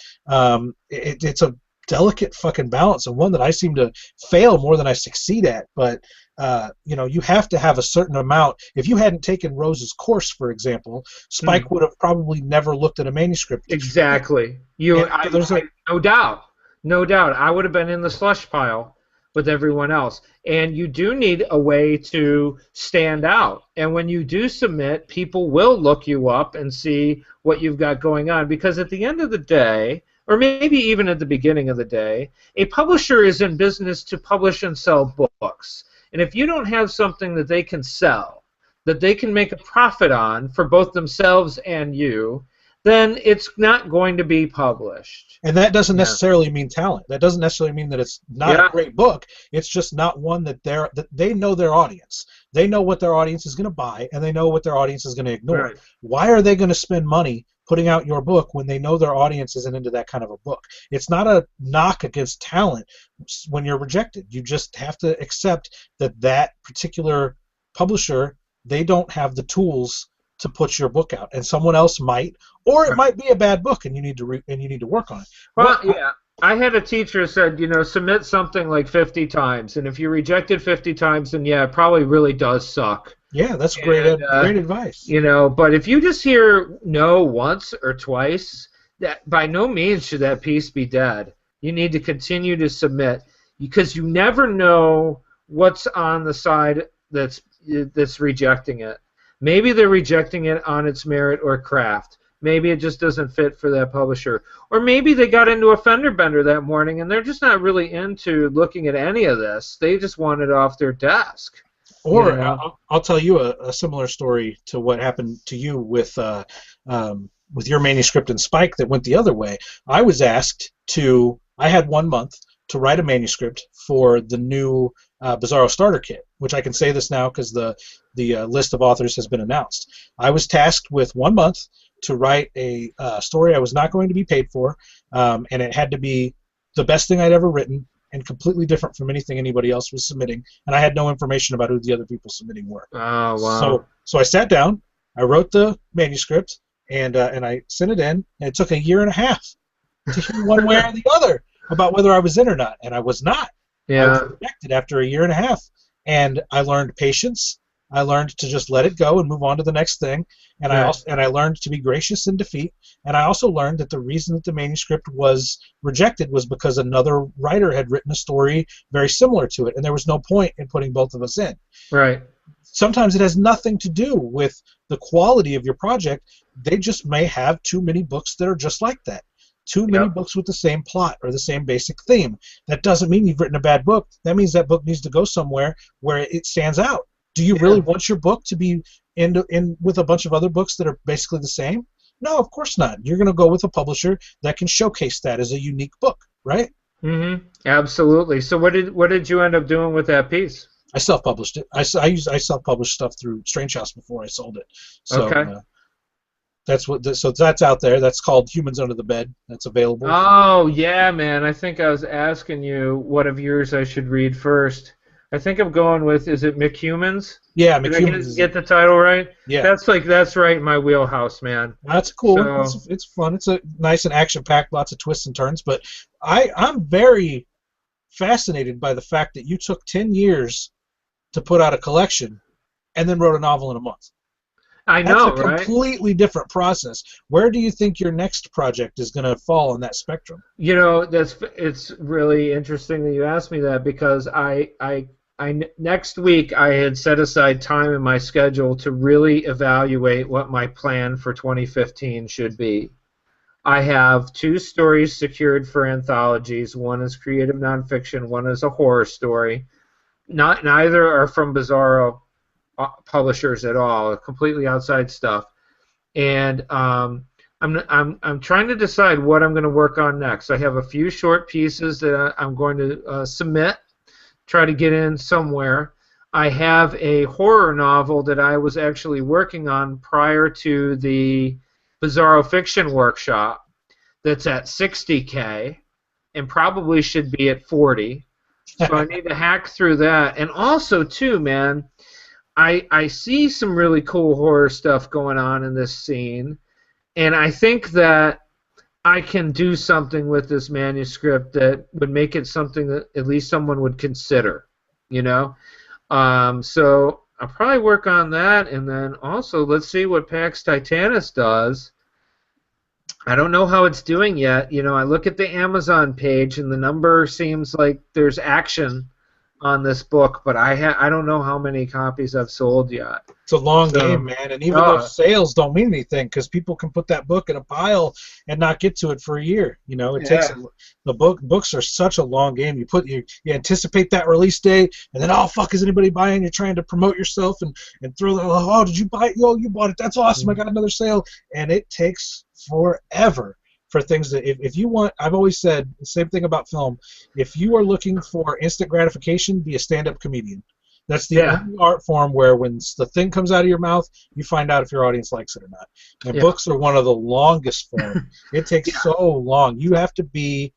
It's a delicate fucking balance, and one that I seem to fail more than I succeed at. But you have to have a certain amount. If you hadn't taken Rose's course, for example, Hmm. Spike would have probably never looked at a manuscript. Exactly. And so there's a No doubt, no doubt. I would have been in the slush pile with everyone else. And you do need a way to stand out. And when you do submit, people will look you up and see what you've got going on. Because at the end of the day, or maybe even at the beginning of the day, a publisher is in business to publish and sell books. And if you don't have something that they can sell, that they can make a profit on for both themselves and you, then it's not going to be published. And that doesn't Yeah. necessarily mean talent. That doesn't necessarily mean that it's not a Yeah. great book. It's just not one that they know their audience. They know what their audience is going to buy, and they know what their audience is going to ignore. Right. Why are they going to spend money putting out your book when they know their audience isn't into that kind of a book? It's not a knock against talent when you're rejected. You just have to accept that particular publisher, they don't have the tools to put your book out, and someone else might, or it Right. might be a bad book, and you need to work on it. Well, What? yeah. I had a teacher who said, submit something like 50 times, and if you reject it 50 times, then yeah, it probably really does suck. Yeah, that's And great advice. but if you just hear no once or twice, that by no means should that piece be dead. You need to continue to submit because you never know what's on the side that's rejecting it. Maybe they're rejecting it on its merit or craft. Maybe it just doesn't fit for that publisher. Or maybe they got into a fender bender that morning and they're just not really into looking at any of this. They just want it off their desk. Or I'll tell you a similar story to what happened to you with your manuscript and Spike that went the other way. I was asked I had 1 month to write a manuscript for the new Bizarro starter kit, which I can say this now because the list of authors has been announced. I was tasked with 1 month to write a story I was not going to be paid for, and it had to be the best thing I'd ever written and completely different from anything anybody else was submitting, and I had no information about who the other people submitting were. Oh, wow. So I sat down, I wrote the manuscript, and I sent it in, and it took a year and a half to hear one way or the other about whether I was in or not, and I was not. Yeah. I was rejected after a year and a half, and I learned patience. I learned to just let it go and move on to the next thing, and I learned to be gracious in defeat, and I also learned that the reason that the manuscript was rejected was because another writer had written a story very similar to it, and there was no point in putting both of us in. Right. Sometimes it has nothing to do with the quality of your project. They just may have too many books that are just like that. Too many books with the same plot or the same basic theme. That doesn't mean you've written a bad book. That means that book needs to go somewhere where it stands out. Do you really want your book to be in with a bunch of other books that are basically the same? No, of course not. You're going to go with a publisher that can showcase that as a unique book, right? Mm-hmm. Absolutely. So what did you end up doing with that piece? I self-published it. I self-published stuff through Strange House before I sold it. So, okay. So that's out there. That's called Humans Under the Bed. That's available. Oh, yeah, man. I think I was asking you what of yours I should read first. I think I'm going with, is it McHumans? Yeah, McHumans. Did I get the title right? Yeah. That's right in my wheelhouse, man. That's cool. So, it's fun. It's a nice and action-packed, lots of twists and turns. But I'm very fascinated by the fact that you took 10 years to put out a collection and then wrote a novel in a month. I know, right? That's a completely different process. Where do you think your next project is going to fall on that spectrum? You know, it's really interesting that you asked me that, because next week I had set aside time in my schedule to really evaluate what my plan for 2015 should be. I have 2 stories secured for anthologies. One is creative nonfiction. One is a horror story. Neither are from Bizarro publishers at all, completely outside stuff, and I'm trying to decide what I'm going to work on next. I have a few short pieces that I'm going to submit, try to get in somewhere. I have a horror novel that I was actually working on prior to the Bizarro Fiction Workshop that's at 60K and probably should be at 40. So I need to hack through that. And also, too, man, I see some really cool horror stuff going on in this scene, and I think that I can do something with this manuscript that would make it something that at least someone would consider, you know? So I'll probably work on that, and then also let's see what PAX Titanus does. I don't know how it's doing yet. You know, I look at the Amazon page, and the number seems like there's action on this book, but I don't know how many copies I've sold yet. It's a long game, man, and even those sales don't mean anything because people can put that book in a pile and not get to it for a year. You know, it takes books are such a long game. You anticipate that release date, and then fuck, is anybody buying? You're trying to promote yourself and throw the did you buy it? You bought it. That's awesome. I got another sale, and it takes forever for things that if you want. I've always said the same thing about film. If you are looking for instant gratification, be a stand-up comedian. That's the only art form where when the thing comes out of your mouth, you find out if your audience likes it or not. And books are one of the longest forms. It takes so long. You have to be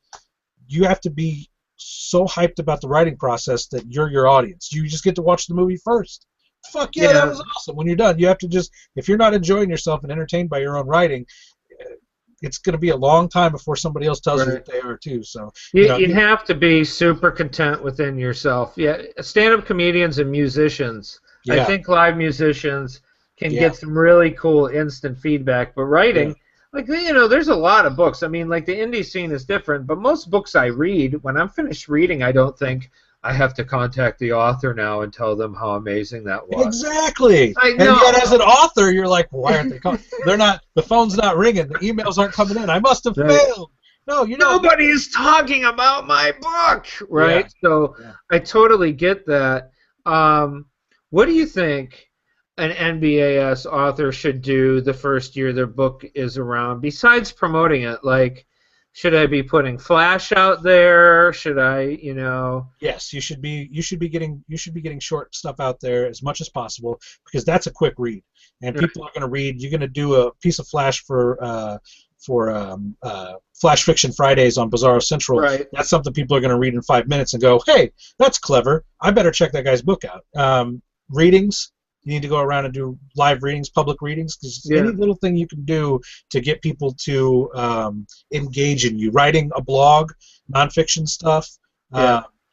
so hyped about the writing process that you're your audience. You just get to watch the movie first. Fuck yeah, that was awesome. When you're done, you have to if you're not enjoying yourself and entertained by your own writing, it's going to be a long time before somebody else tells you that they are too. So you have to be super content within yourself. Yeah, stand-up comedians and musicians. I think live musicians can get some really cool instant feedback. But writing, there's a lot of books. I mean, like the indie scene is different, but most books I read, when I'm finished reading, I don't think, I have to contact the author now and tell them how amazing that was. Exactly. I And know. yet, as an author, you're like, why aren't they calling? They're not. The phone's not ringing. The emails aren't coming in. I must have Right. failed. No, you know. Nobody is talking about my book, Yeah. right? So Yeah. I totally get that. What do you think an NBAS author should do the first year their book is around, besides promoting it? Like, should I be putting flash out there? Should I, Yes, you should be. You should be getting short stuff out there as much as possible because that's a quick read, and people are going to read. You're going to do a piece of flash for Flash Fiction Fridays on Bizarro Central. Right. That's something people are going to read in 5 minutes and go, hey, that's clever. I better check that guy's book out. Readings. You need to go around and do live readings, public readings, because any little thing you can do to get people to engage in you. Writing a blog, nonfiction stuff.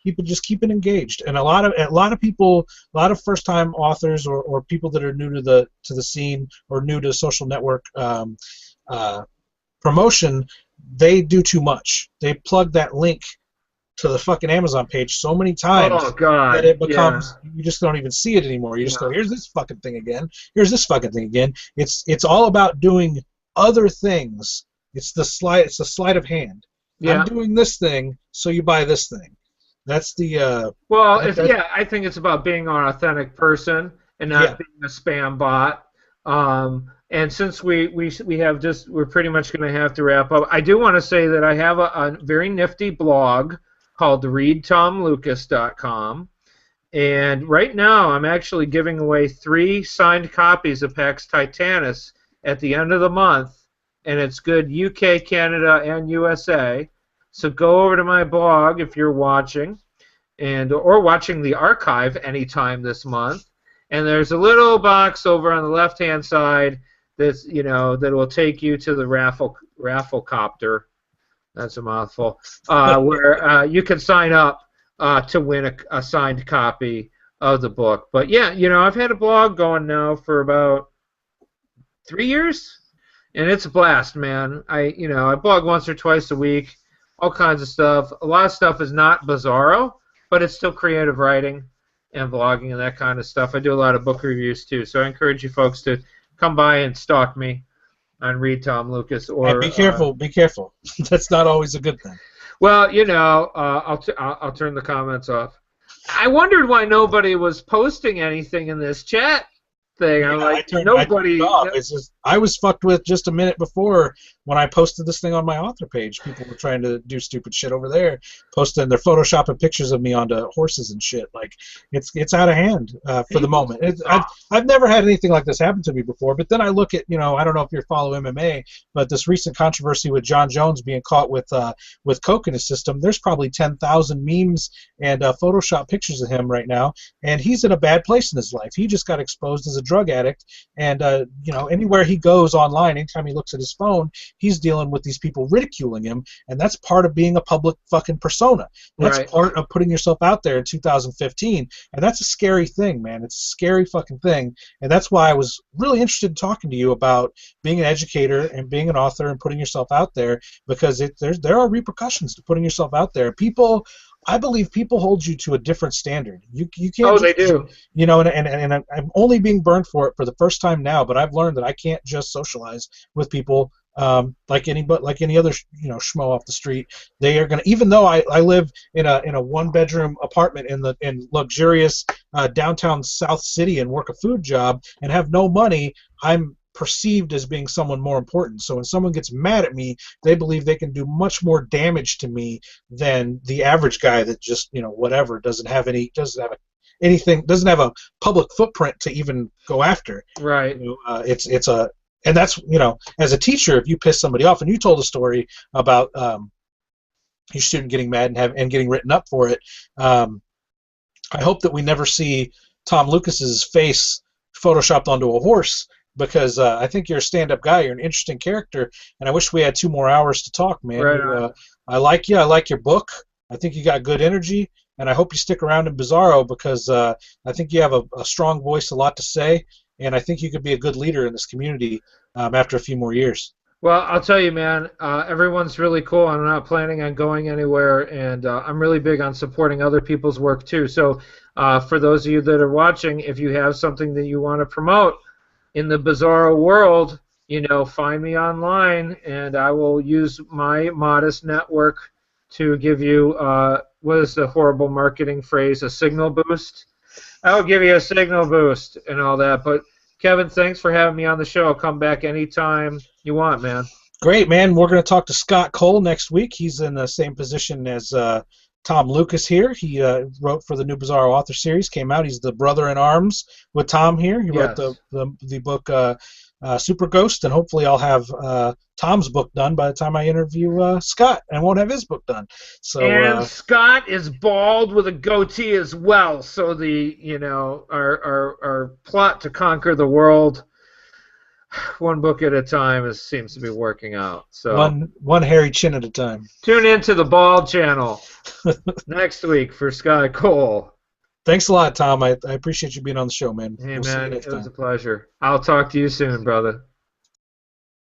Keep it engaged, and a lot of people, a lot of first-time authors or people that are new to the scene or new to social network promotion, they do too much. They plug that link to the fucking Amazon page so many times that it becomes you just don't even see it anymore. You just go, here's this fucking thing again. Here's this fucking thing again. It's all about doing other things. It's the sleight of hand. Yeah. I'm doing this thing, so you buy this thing. That's the I think it's about being an authentic person and not being a spam bot. And since we're pretty much going to have to wrap up. I do want to say that I have a very nifty blog called readtomlucas.com, and right now I'm actually giving away 3 signed copies of PAX Titanus at the end of the month, and it's good UK, Canada, and USA. So go over to my blog if you're watching, or watching the archive anytime this month. And there's a little box over on the left-hand side that will take you to the raffle copter. That's a mouthful. Where you can sign up to win a signed copy of the book. But yeah, I've had a blog going now for about 3 years, and it's a blast, man. I blog once or twice a week. All kinds of stuff. A lot of stuff is not Bizarro, but it's still creative writing and vlogging and that kind of stuff. I do a lot of book reviews too, so I encourage you folks to come by and stalk me on Read Tom Lucas. Or be careful. Be careful. That's not always a good thing. Well, I'll turn the comments off. I wondered why nobody was posting anything in this chat thing. Yeah, I'm like, I turned nobody. it off. It's just, I was fucked with just a minute before when I posted this thing on my author page. People were trying to do stupid shit over there, posting their photoshopping pictures of me onto horses and shit. Like, it's out of hand for the moment. I've never had anything like this happen to me before. But then I look at, I don't know if you follow MMA, but this recent controversy with John Jones being caught with coke in his system. There's probably 10,000 memes and Photoshop pictures of him right now, and he's in a bad place in his life. He just got exposed as a drug addict, and anywhere he goes online, anytime he looks at his phone, he's dealing with these people ridiculing him, and that's part of being a public fucking persona. That's part of putting yourself out there in 2015, and that's a scary thing, man. It's a scary fucking thing, and that's why I was really interested in talking to you about being an educator and being an author and putting yourself out there, because there are repercussions to putting yourself out there. I believe people hold you to a different standard. You can't. Oh, they do. And I'm only being burned for it for the first time now. But I've learned that I can't just socialize with people like any other schmo off the street. They are gonna, even though I live in a 1-bedroom apartment in luxurious downtown South City and work a food job and have no money, I'm perceived as being someone more important. So when someone gets mad at me, they believe they can do much more damage to me than the average guy that just whatever doesn't have a public footprint to even go after. Right. And that's as a teacher, if you piss somebody off, and you told a story about your student getting mad and getting written up for it. I hope that we never see Tom Lucas's face photoshopped onto a horse, because I think you're a stand-up guy. You're an interesting character, and I wish we had 2 more hours to talk, man. Right. I like you. I like your book. I think you got good energy, and I hope you stick around in Bizarro, because I think you have a strong voice, a lot to say, and I think you could be a good leader in this community after a few more years. Well, I'll tell you, man, everyone's really cool. I'm not planning on going anywhere, and I'm really big on supporting other people's work too. So, for those of you that are watching, if you have something that you want to promote in the Bizarro world, find me online, and I will use my modest network to give you what is the horrible marketing phrase? A signal boost. I will give you a signal boost and all that. But Kevin, thanks for having me on the show. I'll come back anytime you want, man. Great, man. We're going to talk to Scott Cole next week. He's in the same position as Tom Lucas here. He wrote for the new Bizarro Author Series, came out. He's the brother in arms with Tom here. He wrote Yes. the book Super Ghost, and hopefully I'll have Tom's book done by the time I interview Scott, and won't have his book done. So, And Scott is bald with a goatee as well. So our plot to conquer the world, one book at a time, seems to be working out. So one hairy chin at a time. tune into the Bald Channel next week for Scott Cole. Thanks a lot, Tom. I appreciate you being on the show, man. Hey We'll see you man, next it was time. a pleasure. I'll talk to you soon, brother.